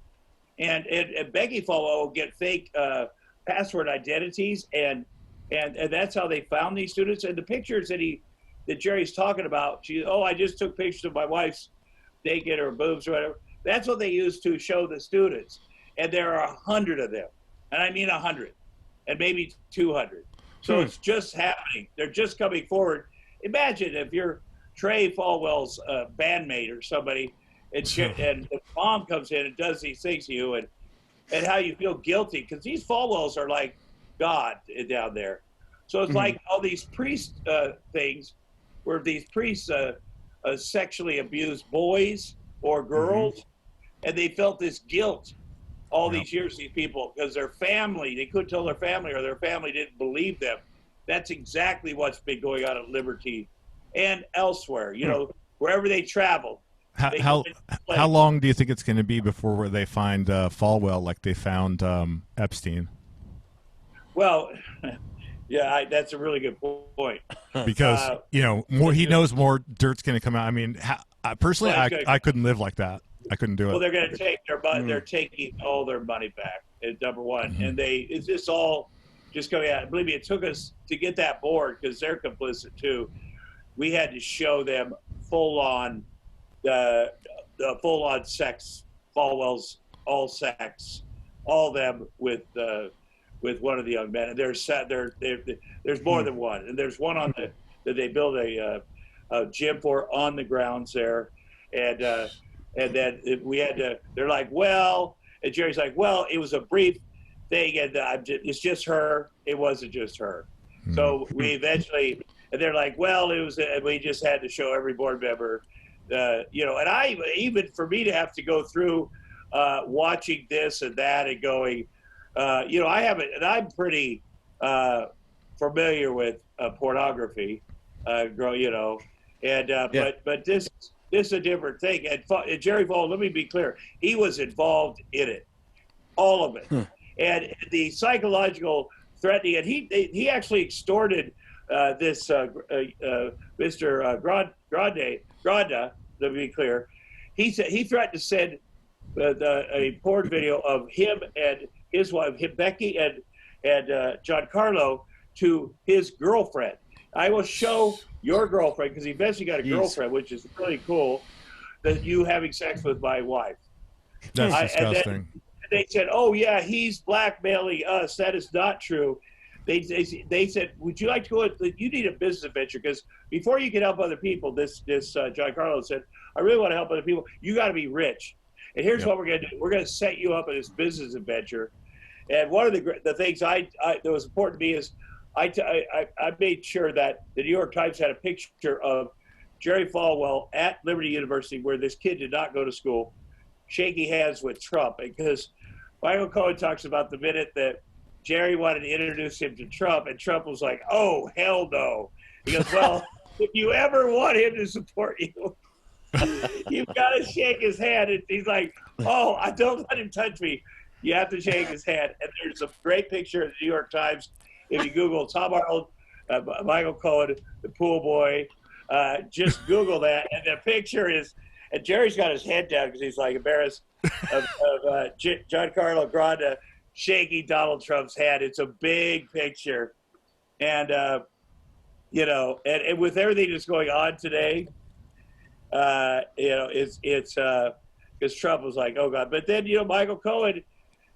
S3: and Becky Falwell will get fake password identities, and that's how they found these students. And the pictures that Jerry's talking about, I just took pictures of my wife's naked or boobs or whatever. That's what they use to show the students, and there are 100 of them, and I mean 100, and maybe 200. So it's just happening. They're just coming forward. Imagine if you're Trey Falwell's bandmate or somebody, and the mom comes in and does these things to you, and how you feel guilty, because these Falwells are like God down there. So it's like all these priest things, where these priests sexually abused boys or girls, and they felt this guilt all these years, these people, because their family, they couldn't tell their family, or their family didn't believe them. That's exactly what's been going on at Liberty and elsewhere, wherever they travel.
S1: How long do you think it's going to be before they find Falwell like they found Epstein?
S3: Well, yeah, that's a really good point.
S1: Because he knows more dirt's going to come out. I mean, personally, I couldn't live like that. I couldn't do it.
S3: Well, they're going to take their money. They're taking all their money back. Number one, and it's just all just coming out. Believe me, it took us to get that board, because they're complicit too. We had to show them full on the full on sex, Falwell's all sex, all them with one of the young men. And there's more than one, and there's one on that they built a gym for on the grounds there, and then we had to. They're like, well, and Jerry's like, well, it was a brief thing, and it's just her. It wasn't just her. So we eventually, and they're like, well, it was, and we just had to show every board member, and even for me to have to go through watching this and that and going, I haven't, and I'm pretty familiar with pornography, but this is a different thing. And Jerry Falwell, let me be clear, he was involved in it, all of it, and the psychological threatening, and he actually extorted this Mr. Granda. Let me be clear, he said he threatened to send a porn video of him and his wife, Becky and Giancarlo, to his girlfriend. I will show your girlfriend, because he eventually got a girlfriend, which is really cool, that you having sex with my wife.
S1: That's disgusting.
S3: And they said, oh, yeah, he's blackmailing us. That is not true. They said, would you like to go? You need a business adventure, because before you can help other people, this Giancarlo said, I really want to help other people. You got to be rich. And here's what we're going to do. We're going to set you up in this business adventure. And one of the things that was important to me is I made sure that the New York Times had a picture of Jerry Falwell at Liberty University, where this kid did not go to school, shaking hands with Trump. Because Michael Cohen talks about the minute that Jerry wanted to introduce him to Trump, and Trump was like, oh, hell no. He goes, well, if you ever want him to support you, you've got to shake his hand. And he's like, oh, I don't let him touch me. You have to shake his hand. And there's a great picture in the New York Times. If you Google Tom Arnold, Michael Cohen, the pool boy, just Google that. And the picture is, and Jerry's got his head down because he's like embarrassed of Giancarlo Granda shaking Donald Trump's hand. It's a big picture. And, and with everything that's going on today, it's because Trump was like, oh God. But then, Michael Cohen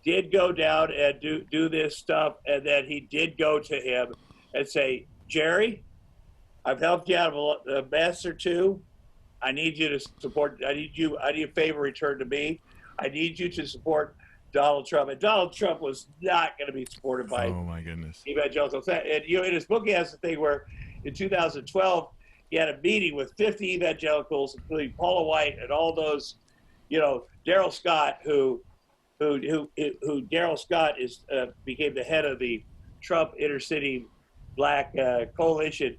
S3: did go down and do this stuff, and then he did go to him and say, Jerry, I've helped you out of a mess or two. I need you to support. I need a favor returned to me. I need you to support Donald Trump. And Donald Trump was not going to be supported by evangelicals. And in his book, he has the thing where in 2012 he had a meeting with 50 evangelicals, including Paula White and all those, Daryl Scott, who Daryl Scott became the head of the Trump Intercity Black Coalition,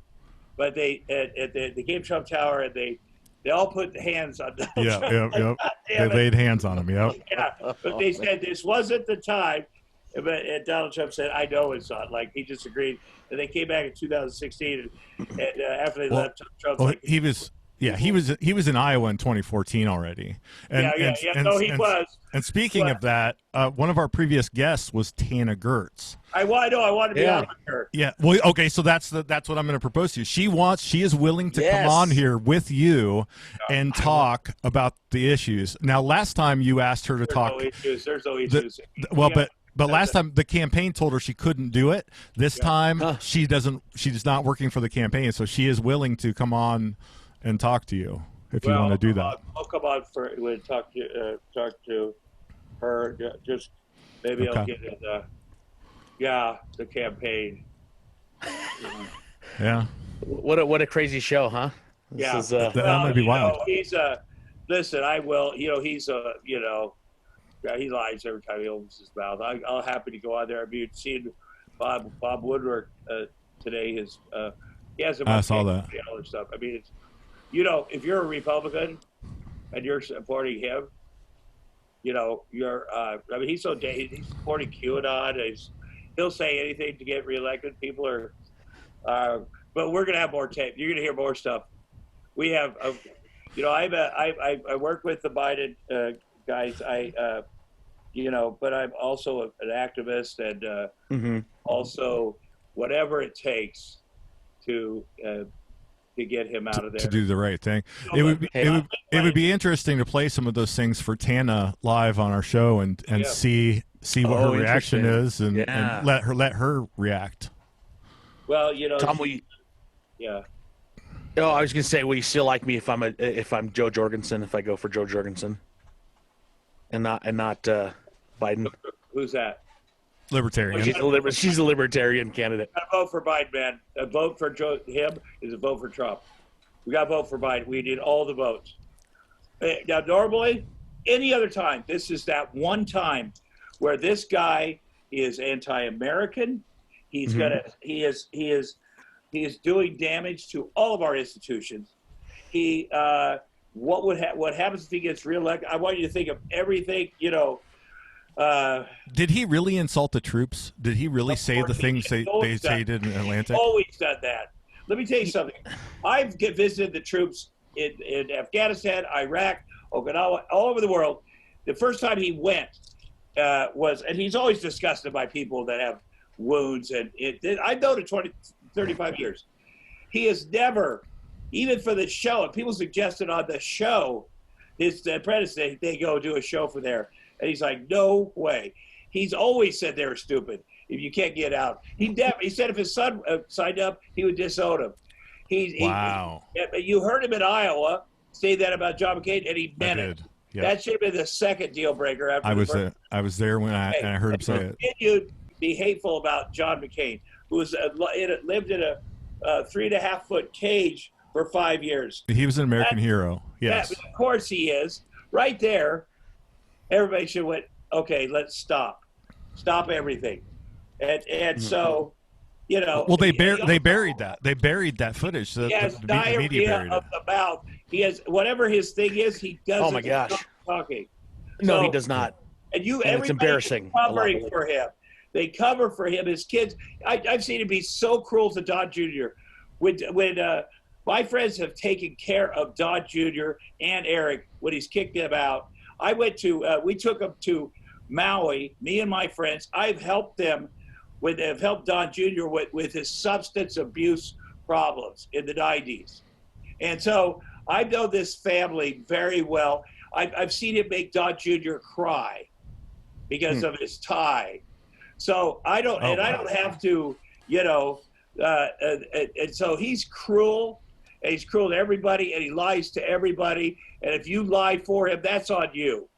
S3: but they came to Trump Tower and they They all put hands on Donald
S1: Yeah,
S3: Trump.
S1: yep,
S3: Like,
S1: yep.
S3: God
S1: They
S3: damn it.
S1: laid hands on him. Yep.
S3: Yeah, but they said this wasn't the time. But and Donald Trump said, "I know it's not." Like he disagreed, and they came back in 2016, and after they
S1: Well,
S3: left, Trump's
S1: well,
S3: like,
S1: he was. Yeah, he was in Iowa in 2014 already. And
S3: yeah. No, he was.
S1: And speaking of that, one of our previous guests was Tana Gertz.
S3: I know. I want to be on with her.
S1: Yeah. Well, okay. So that's what I'm going to propose to you. She is willing to come
S2: Yes.
S1: on here with you and talk about the issues. Now, last time you asked her to talk.
S3: There's no issues.
S1: Well, but last time the campaign told her she couldn't do it. This time she doesn't. She's not working for the campaign, so she is willing to come on and talk to you if you want to do that.
S3: I'll come on for talk to her. Just maybe I'll get in the campaign.
S1: Yeah.
S2: What a crazy show, huh?
S3: This is,
S1: that might be wild.
S3: He's listen. I will. He's he lies every time he opens his mouth. I'll happy to go on there. I mean, seeing Bob Woodward today. He has
S1: I saw that.
S3: All this stuff. I mean, it's if you're a Republican and you're supporting him, you're. I mean, he's supporting QAnon. He'll say anything to get reelected. People are. But we're gonna have more tape. You're gonna hear more stuff. We have. I work with the Biden guys. But I'm also an activist and also whatever it takes to get him out of there.
S1: To do the right thing. It would be interesting to play some of those things for Tana live on our show and see what her reaction is and let her react.
S3: Well,
S2: Tom,
S3: yeah.
S2: Oh, I was gonna say, will you still like me if I'm Joe Jorgensen, if I go for Joe Jorgensen, and not Biden?
S3: Who's that?
S1: Libertarian.
S2: She's a libertarian candidate.
S3: I vote for Biden, man. A vote for him is a vote for Trump. We got to vote for Biden. We need all the votes. Now, normally, any other time, this is that one time where this guy is anti-American. He's he is doing damage to all of our institutions. What happens if he gets reelected? I want you to think of everything.
S1: Did he really insult the troops? Did he really say the things they did in Atlanta?
S3: Always done that. Let me tell you something. I've visited the troops in Afghanistan, Iraq, Okinawa, all over the world. The first time he went and he's always disgusted by people that have wounds. I've known it 35 years. He has never, even for the show, and people suggested on the show, his apprentice, they go do a show for there. And he's like, no way. He's always said they were stupid if you can't get out. He said if his son signed up, he would disown him.
S1: Wow.
S3: You heard him in Iowa say that about John McCain, and he meant it. Yep. That should have been the second deal breaker. After
S1: I was there when I heard him say it.
S3: Continued to be hateful about John McCain, who lived in a 3.5 foot cage for 5 years.
S1: He was an American hero. Yes.
S3: Of course he is. Right there. Everybody should went, okay, let's stop everything. And so,
S1: Well, they buried that. They buried that footage.
S3: He has diarrhea of the mouth. He has, whatever his thing is, he does.
S2: Oh, my gosh.
S3: Talking.
S2: No, he does not.
S3: And
S2: it's embarrassing.
S3: Covering for him. They cover for him. His kids, I've seen him be so cruel to Don Jr. When my friends have taken care of Don Jr. and Eric when he's kicked them out, we took them to Maui, me and my friends. I've helped them have helped Don Jr. with his substance abuse problems in the 90s. And so I know this family very well. I've seen him make Don Jr. cry because of his tie. So I don't have to, and so he's cruel. And he's cruel to everybody, and he lies to everybody. And if you lie for him, that's on you.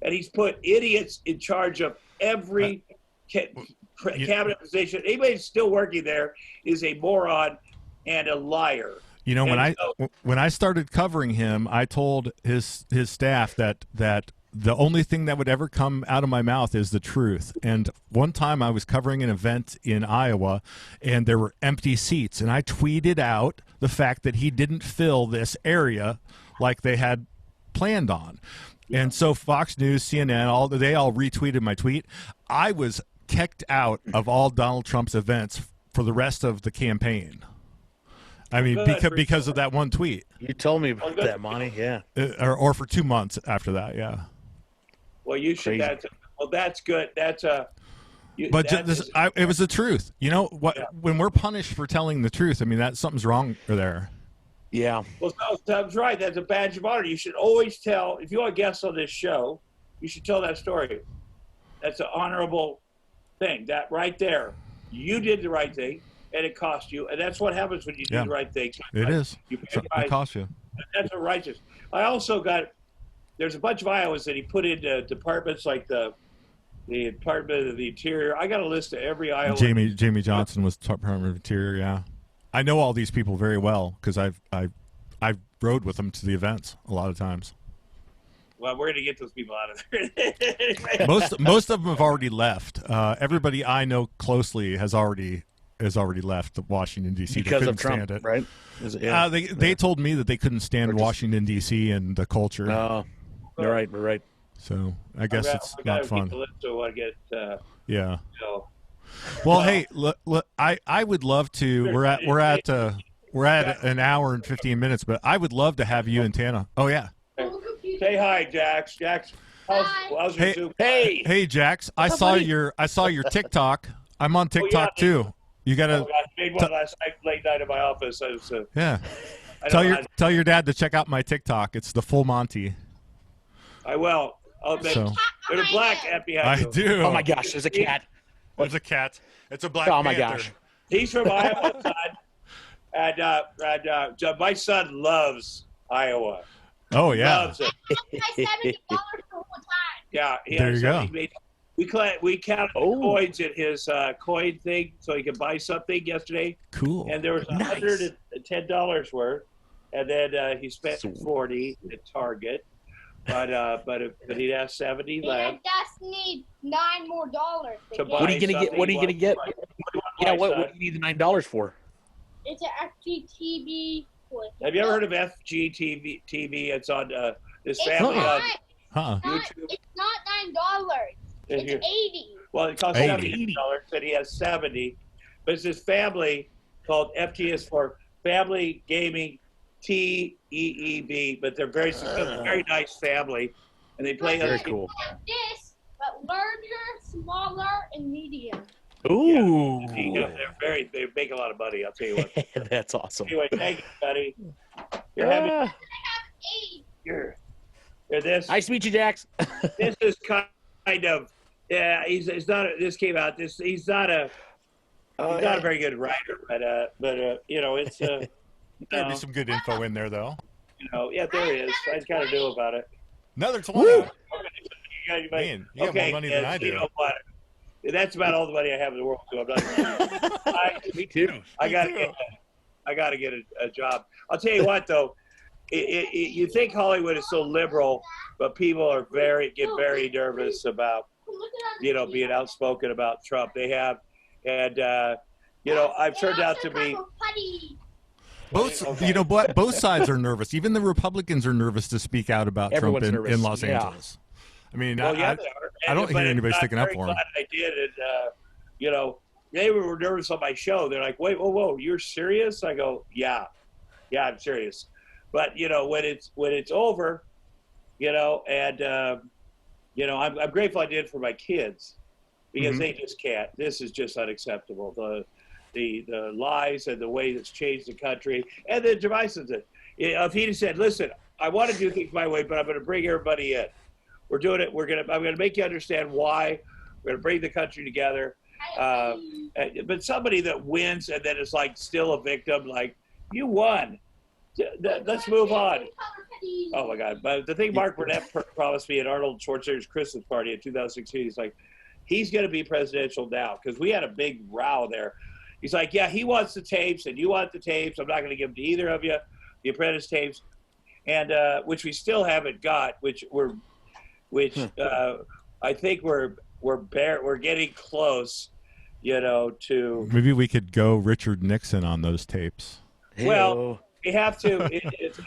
S3: And he's put idiots in charge of every cabinet position. Anybody who's still working there is a moron and a liar.
S1: When I started covering him, I told his staff that the only thing that would ever come out of my mouth is the truth. And one time I was covering an event in Iowa and there were empty seats, and I tweeted out the fact that he didn't fill this area like they had planned on. And so Fox News, CNN, they all retweeted my tweet. I was kicked out of all Donald Trump's events for the rest of the campaign. I mean, because of that one tweet.
S2: You told me about that, Monty. Yeah.
S1: Or for 2 months after that, yeah.
S3: Well, you should. That's good. That's a.
S1: It was the truth. You know what? Yeah. When we're punished for telling the truth, I mean, something's wrong there.
S2: Yeah.
S3: Well, Tom's right. That's a badge of honor. You should always tell. If you want guests on this show, you should tell that story. That's an honorable thing. That right there, you did the right thing, and it cost you. And that's what happens when you do the right thing.
S1: It is. It costs you.
S3: That's a righteous. I also got. There's a bunch of Iowans that he put into departments like the Department of the Interior. I got a list of every Iowa.
S1: Jamie Johnson was Department of Interior. Yeah, I know all these people very well because I've rode with them to the events a lot of times.
S3: Well, we're gonna get those people out of there.
S1: most of them have already left. Everybody I know closely has already left Washington D.C.
S2: because of Trump,
S1: stand it.
S2: Right?
S1: They told me that they couldn't stand Washington D.C. and the culture.
S2: You're right. We're right.
S1: So I guess it's not fun. Yeah.
S3: So.
S1: Well, hey, look, I would love to. We're at an hour and 15 minutes, but I would love to have you and Tana. Oh yeah.
S3: Say hi, Jax. Jax, how's your Zoom?
S1: Hey, Jax. I saw your TikTok. I'm on TikTok too. You gotta.
S3: I made one last night, late night in my office.
S1: Yeah. Tell your dad to check out my TikTok. It's the Full Monty.
S3: I will. There's a black cat behind you.
S1: I do.
S2: Oh my gosh, there's a cat.
S1: There's a cat. It's a black.
S2: Oh my gosh.
S3: He's from Iowa, and my son loves Iowa.
S1: Oh yeah.
S3: Loves it.
S4: $70 for one time.
S3: Yeah.
S1: There you go.
S3: We counted coins in his coin thing so he could buy something yesterday.
S1: Cool.
S3: And there was $110 worth, and then he spent $40 at Target. But he'd have 70 left.
S4: He just need $9 more.
S2: What are you gonna get? What are you gonna get? Yeah, what do you need the $9 for?
S4: It's an FGTV.
S3: Have you ever heard of FGTV? It's on this family on YouTube.
S4: It's not $9. It's $80.
S3: Well, it costs $70, but he has 70. But it's this family called FGS for Family Gaming TEEB, but they're very successful, very nice family, and they play
S2: very cool.
S4: Like this, but larger, smaller, and medium.
S2: Ooh,
S3: yeah, they make a lot of money. I'll tell you what.
S2: That's awesome.
S3: Anyway, thank you, buddy. You're having.
S4: I have 8.
S3: You're this.
S2: Nice to meet you, Jax.
S3: This is kind of. Yeah, he's not. This came out. He's not a. He's not a very good writer, but you know, it's.
S1: There'd be some good info in there, though.
S3: You know, yeah, there is. I just got to know about it.
S1: Another 20. Man, you have more money than I do.
S3: You know what? That's about all the money I have in the world. So I'm not.
S2: Me too.
S3: I got to get a job. I'll tell you what, though. You think Hollywood is so liberal, but people are get very nervous about, being outspoken about Trump. They have, and I've turned out to be.
S1: Both sides are nervous. Even the Republicans are nervous to speak out about Trump in Los Angeles. I mean, I don't hear anybody sticking up for him.
S3: I did, and they were nervous on my show. They're like, "Wait, whoa, you're serious?" I go, "Yeah, I'm serious." But when it's over, and I'm grateful I did for my kids because they just can't. This is just unacceptable. The lies and the way that's changed the country and the devices. If he'd said, "Listen, I want to do things my way, but I'm going to bring everybody in. We're doing it. I'm going to make you understand why. We're going to bring the country together." But somebody that wins and then is like still a victim, like you won. Let's move on. Oh my God! But the thing Mark Burnett promised me at Arnold Schwarzenegger's Christmas party in 2016, he's like, he's going to be presidential now because we had a big row there. He's like, yeah, he wants the tapes and you want the tapes. I'm not going to give them to either of you, the Apprentice tapes, and which we still haven't got. Which we're which I think we're getting close, to.
S1: Maybe we could go Richard Nixon on those tapes.
S3: Well, we have to.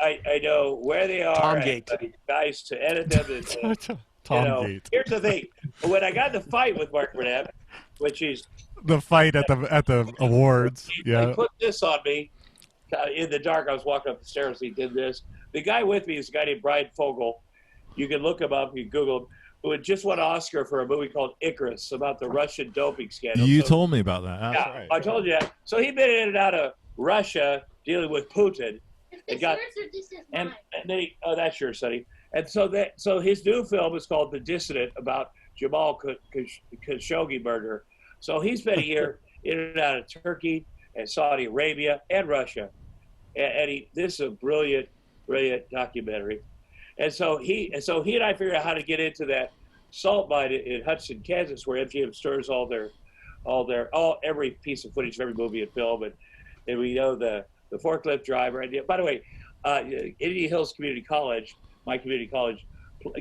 S3: I know where they are.
S2: Tomgate.
S3: Guys to edit them. And,
S1: Tomgate.
S3: Here's the thing: when I got in the fight with Mark Burnett, which is
S1: The fight at the awards.
S3: he
S1: Yeah.
S3: put this on me in the dark. I was walking up the stairs. He did this. The guy with me is a guy named Brian Fogel. You can look him up. You can Google him. Who had just won an Oscar for a movie called Icarus about the Russian doping scandal.
S1: You
S3: So-
S1: told me about that. That's
S3: Yeah,
S1: right.
S3: I told you that. So he'd been in and out of Russia dealing with Putin.
S4: If
S3: It
S4: this
S3: got-
S4: yours or this is
S3: And,
S4: mine?
S3: and then that's yours, Sonny. And so his new film is called The Dissident about Jamal Khashoggi murder. So he spent a year in and out of Turkey and Saudi Arabia and Russia. And this is a brilliant documentary. And so he and I figured out how to get into that salt mine in Hudson, Kansas, where MGM stores every piece of footage of every movie and film, and we know the forklift driver. And by the way, Indian Hills Community College, my community college,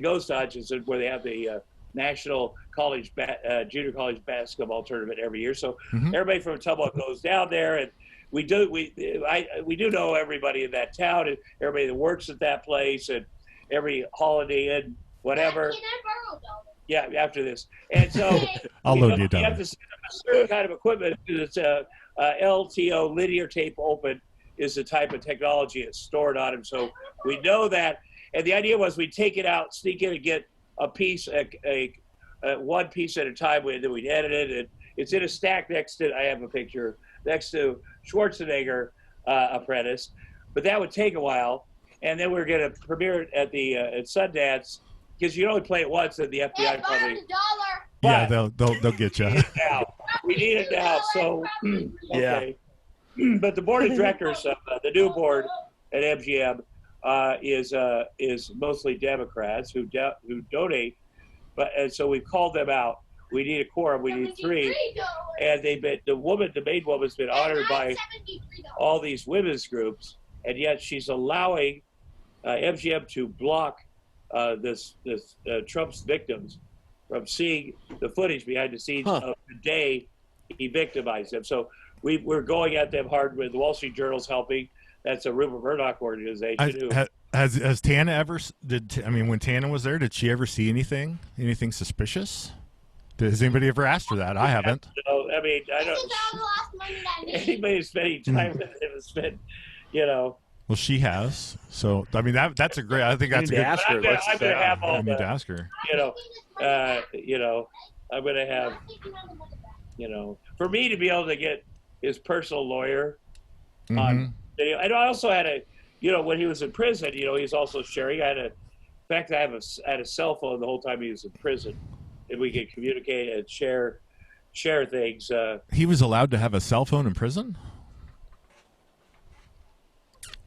S3: goes to Hutchinson, where they have the National College Junior College Basketball Tournament every year. So everybody from Tumwauk goes down there, and we do know everybody in that town, and everybody that works at that place, and every Holiday Inn, whatever.
S4: Can I borrow a dollar?
S3: Yeah, after this, and so
S1: I'll load you
S3: you have
S1: down.
S3: to set up a certain kind of equipment. It's a LTO, linear tape open, is the type of technology it's stored on them. So we know that, and the idea was we take it out, sneak in, and get a piece, one piece at a time. Then we'd edit it, and it's in a stack next to. I have a picture next to Schwarzenegger Apprentice, but that would take a while, and then we're going to premiere it at the at Sundance, because you only play it once, and the FBI
S4: Hey, borrow
S3: probably.
S4: a dollar.
S1: Yeah,
S3: But
S1: they'll get you.
S3: we need it now. We need it now. So okay. But the board of directors, the new board at MGM, is mostly Democrats who donate, and so we called them out. We need a quorum. We need three, and the main woman's been honored by all these women's groups, and yet she's allowing MGM to block this Trump's victims from seeing the footage behind the scenes of the day he victimized them. So we're going at them hard. With the Wall Street Journal's helping. That's a Rupert Murdoch organization.
S1: Has Tana ever? When Tana was there, did she ever see anything suspicious? Has anybody ever asked her that? I haven't.
S3: No, I mean, I
S4: This
S3: don't.
S4: is all the last money that I made.
S3: Anybody spending time with him has been,
S1: Well, she has. So I mean, that's a great. I think that's a
S2: need to
S1: good.
S2: ask her.
S3: I'm gonna,
S2: What's
S3: I'm gonna have
S1: I
S3: all
S1: need to
S3: the,
S1: ask her.
S3: I'm gonna have,
S4: I'm taking all the money back.
S3: for me to be able to get his personal lawyer
S1: Mhm.
S3: on video. And I also had when he was in prison, he's also sharing. In fact, I had a cell phone the whole time he was in prison, and we could communicate and share things.
S1: He was allowed to have a cell phone in prison.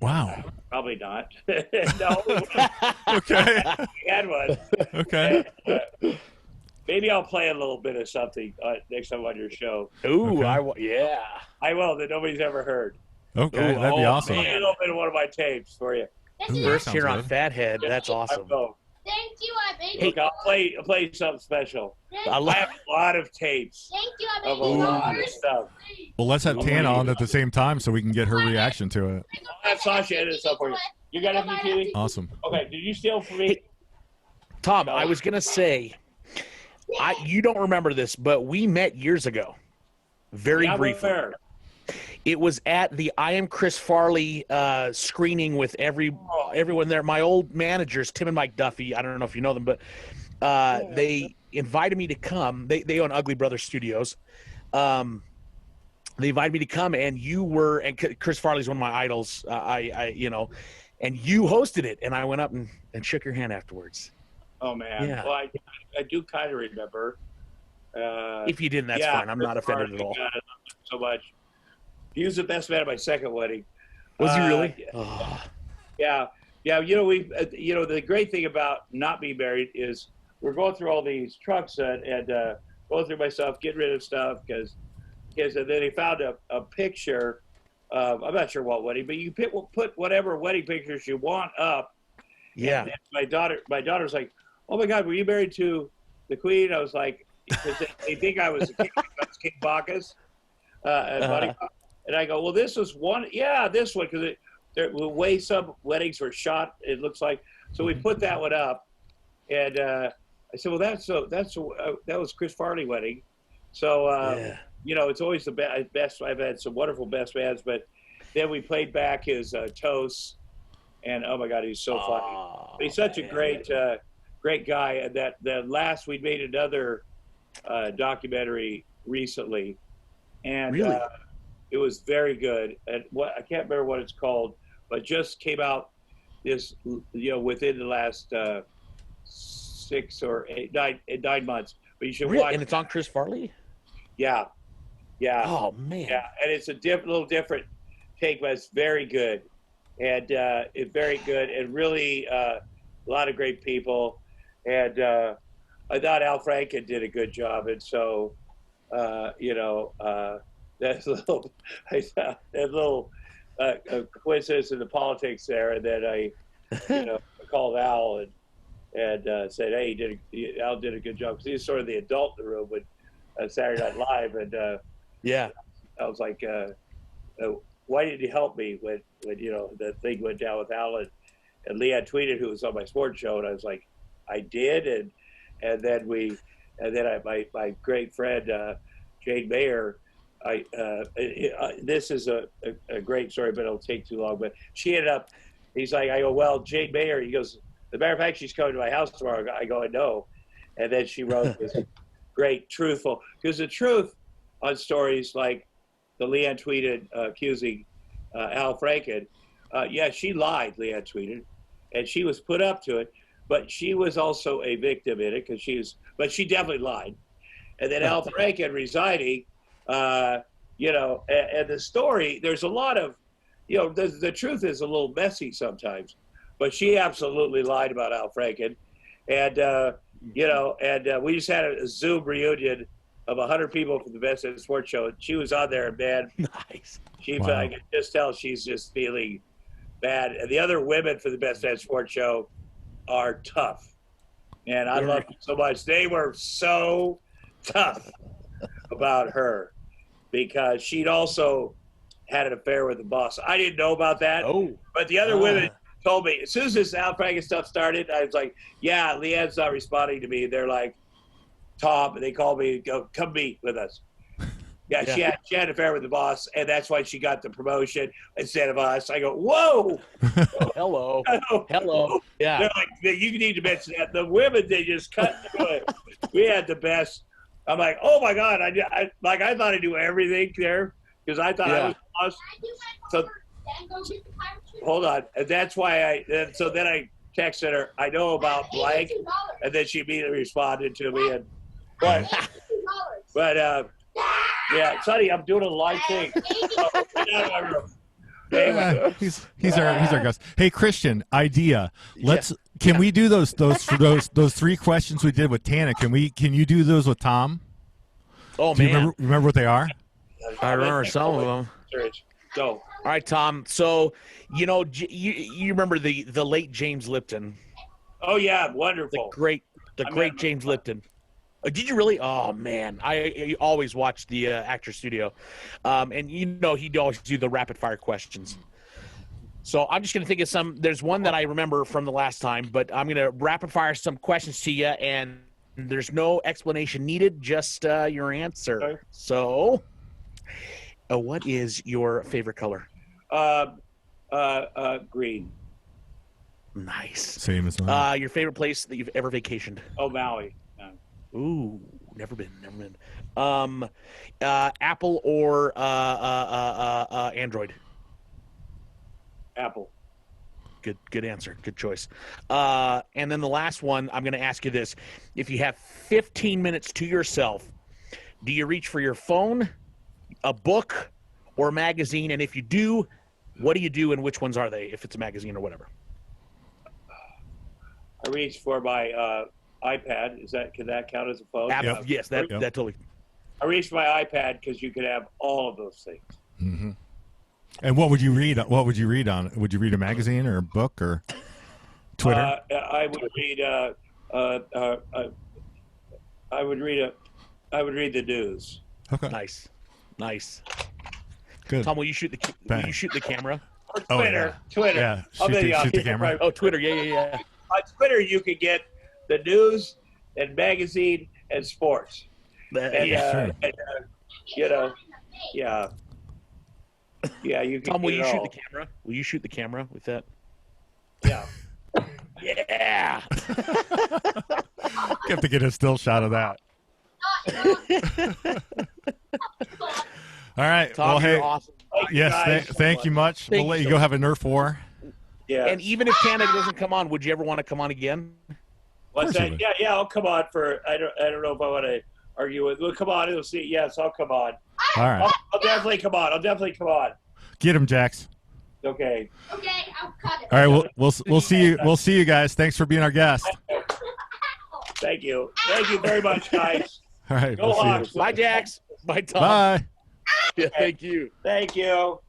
S1: Wow.
S3: Probably not. No,
S1: Okay.
S3: we had one.
S1: Okay.
S3: Maybe I'll play a little bit of something next time on your show.
S2: Ooh,
S1: Okay.
S2: yeah.
S3: I will, that nobody's ever heard.
S1: Okay.
S2: Ooh,
S1: That'd be
S2: oh,
S1: awesome.
S3: Play a little bit of one of my tapes for you.
S4: This
S1: Ooh,
S4: is
S1: that
S2: First
S1: sounds
S2: here on
S1: good.
S2: Fathead. That's awesome.
S4: Thank you, I made
S3: Look, I'll play something special.
S2: I
S3: I
S2: love.
S3: have a lot of tapes
S4: Thank you, I
S3: of
S4: made
S3: a
S4: you
S3: lot of
S4: dollars.
S3: stuff.
S1: Well, let's have Tana on at the same time so we can get her reaction to it.
S3: I'll have Sasha edit stuff for you. You got anything, Kiwi?
S1: Awesome.
S3: Okay, did you steal from me?
S2: Tom, I was gonna say, you don't remember this, but we met years ago, very
S3: Yeah,
S2: briefly.
S3: fair.
S2: It was at the I Am Chris Farley screening with everyone there. My old managers, Tim and Mike Duffy. I don't know if you know them, but they invited me to come. They own Ugly Brothers Studios. They invited me to come, and Chris Farley's one of my idols. And you hosted it, and I went up and shook your hand afterwards.
S3: Oh, man.
S2: Yeah.
S3: Well, I do kind of remember.
S2: If you didn't, that's
S3: yeah,
S2: fine. I'm not offended at all.
S3: God, I love him so much. He was the best man at my second wedding.
S2: Was he really?
S3: Yeah. The great thing about not being married is we're going through all these trucks and going through my stuff, getting rid of stuff because then they found a picture of, I'm not sure what wedding, but you put whatever wedding pictures you want up.
S2: Yeah.
S3: And my daughter's like, "Oh my God, were you married to the Queen?" I was like, because they think I was King Bacchus, and I go, "Well, this was one, yeah, this one, because the way some weddings were shot, it looks like." So we put that one up, and I said, "Well, that was Chris Farley wedding." So it's always the best. I've had some wonderful best mans, but then we played back his toasts, and oh my God, he's so funny. But he's such a great guy. And we made another documentary recently, and
S2: Really?
S3: it was very good. And I can't remember what it's called, but just came out within the last 6 or 9 months. But you should watch.
S2: And it's on Chris Farley?
S3: Yeah.
S2: Oh, man.
S3: Yeah, and it's a little different take, but it's very good. And it's very good, and really a lot of great people. And I thought Al Franken did a good job. And so, that's a little coincidence in the politics there. And then I called Al and said, "Hey, Al did a good job," because he's sort of the adult in the room with Saturday Night Live, and I was like, "Why did you help me when the thing went down with Al?" And Leanne tweeted, who was on my sports show, and I was like, "I did," and then my great friend Jane Mayer. This is a great story, but it'll take too long. But she ended up. He's like, I go, "Well, Jane Mayer." He goes, "As a matter of fact, she's coming to my house tomorrow." I go, "I know." And then she wrote this great, truthful, because the truth on stories like the Leanne tweeted accusing Al Franken, she lied, Leanne tweeted, and she was put up to it, but she was also a victim in it, but she definitely lied. And then Al Franken resigning, and the story, there's a lot of, the truth is a little messy sometimes, but she absolutely lied about Al Franken. And, we just had a Zoom reunion of 100 people from the Best in Sports Show. And she was on there, and man,
S2: nice.
S3: I can just tell she's just feeling bad. And the other women for the Best in Sports Show are tough. And I love them so much. They were so tough about her because she'd also had an affair with the boss. I didn't know about that.
S2: Oh.
S3: But the other women told me, as soon as this Al Franken stuff started, I was like, "Yeah, Leanne's not responding to me." They're like, "Tom," and they called me and go, "Come meet with us." Yeah, she had an affair with the boss, and that's why she got the promotion instead of us. I go, "Whoa."
S2: Hello. Yeah.
S3: They're like, "You need to mention that." The women, they just cut through it. We had the best. I'm like, "Oh my God." I thought I knew everything there because I thought I was the boss. So, hold on. And that's why then I texted her, "I know about blank," and then she immediately responded to me. But Sonny, I'm doing a live thing. Anyway.
S1: He's our guest. Hey, Christian, idea. Can we do those 3 questions we did with Tana? Can you do those with Tom?
S2: Oh,
S1: do
S2: man.
S1: You remember what they are?
S2: I remember some of them.
S3: Go.
S2: All right, Tom. So, you remember the late James Lipton.
S3: Oh, yeah. Wonderful.
S2: The great James Lipton. Did you really? Oh, man. I always watch the Actor Studio. And, he'd always do the rapid-fire questions. So I'm just going to think of some. There's one that I remember from the last time, but I'm going to rapid-fire some questions to you, and there's no explanation needed, just your answer.
S3: Okay.
S2: So what is your favorite color?
S3: Green.
S2: Nice.
S1: Same as mine.
S2: Your favorite place that you've ever vacationed?
S3: Oh, Maui.
S2: Ooh, never been. Apple or Android?
S3: Apple.
S2: Good answer. Good choice. And then the last one, I'm going to ask you this. If you have 15 minutes to yourself, do you reach for your phone, a book, or a magazine? And if you do, what do you do and which ones are they, if it's a magazine or whatever?
S3: I reach for my iPad. Can that count as a phone?
S2: Yep. Yes, that totally.
S3: I reach for my iPad because you could have all of those things.
S1: Mm-hmm. And what would you read? What would you read on? Would you read a magazine or a book or Twitter?
S3: I would read I would read the news.
S1: Okay.
S2: Nice.
S1: Good.
S2: Tom, will you shoot the camera?
S3: Or
S1: Oh,
S3: Twitter.
S1: yeah.
S3: Twitter.
S1: Yeah.
S3: I'll bet you
S1: Shoot the camera.
S2: Oh, Twitter. Yeah.
S3: On Twitter, you can get the news and magazine and sports. And,
S2: Yeah.
S1: Sure.
S3: Yeah, you can
S2: Tom, will
S3: get
S2: you
S3: it
S2: shoot
S3: all.
S2: the camera? Will you shoot the camera with that?
S3: Yeah.
S2: Yeah.
S1: You have to get a still shot of that. All right.
S2: Tom,
S1: Well,
S2: you're
S1: hey.
S2: awesome.
S1: Yes.
S3: guys so
S1: Thank you much.
S2: Thank
S1: We'll let
S2: you
S1: you
S2: so
S1: go have a Nerf war.
S3: Yeah.
S2: And even if Canada doesn't come on, would you ever want to come on again?
S3: What's
S1: Of course you
S3: that?
S1: would.
S3: Yeah, I'll come on for. I don't know if I want to argue with. Well, come on, we'll see. Yes, I'll come on.
S1: All right.
S3: I'll definitely come on.
S1: Get him, Jax.
S3: Okay.
S4: Okay, I'll cut it.
S1: All right. We'll see you. We'll see you guys. Thanks for being our guest.
S3: Thank you. Thank you very much, guys.
S1: All right.
S3: Go
S1: We'll see you.
S3: Hawks.
S2: Bye, Jax. Bye, Tom.
S1: Bye.
S2: Yeah, thank you.
S3: Thank you.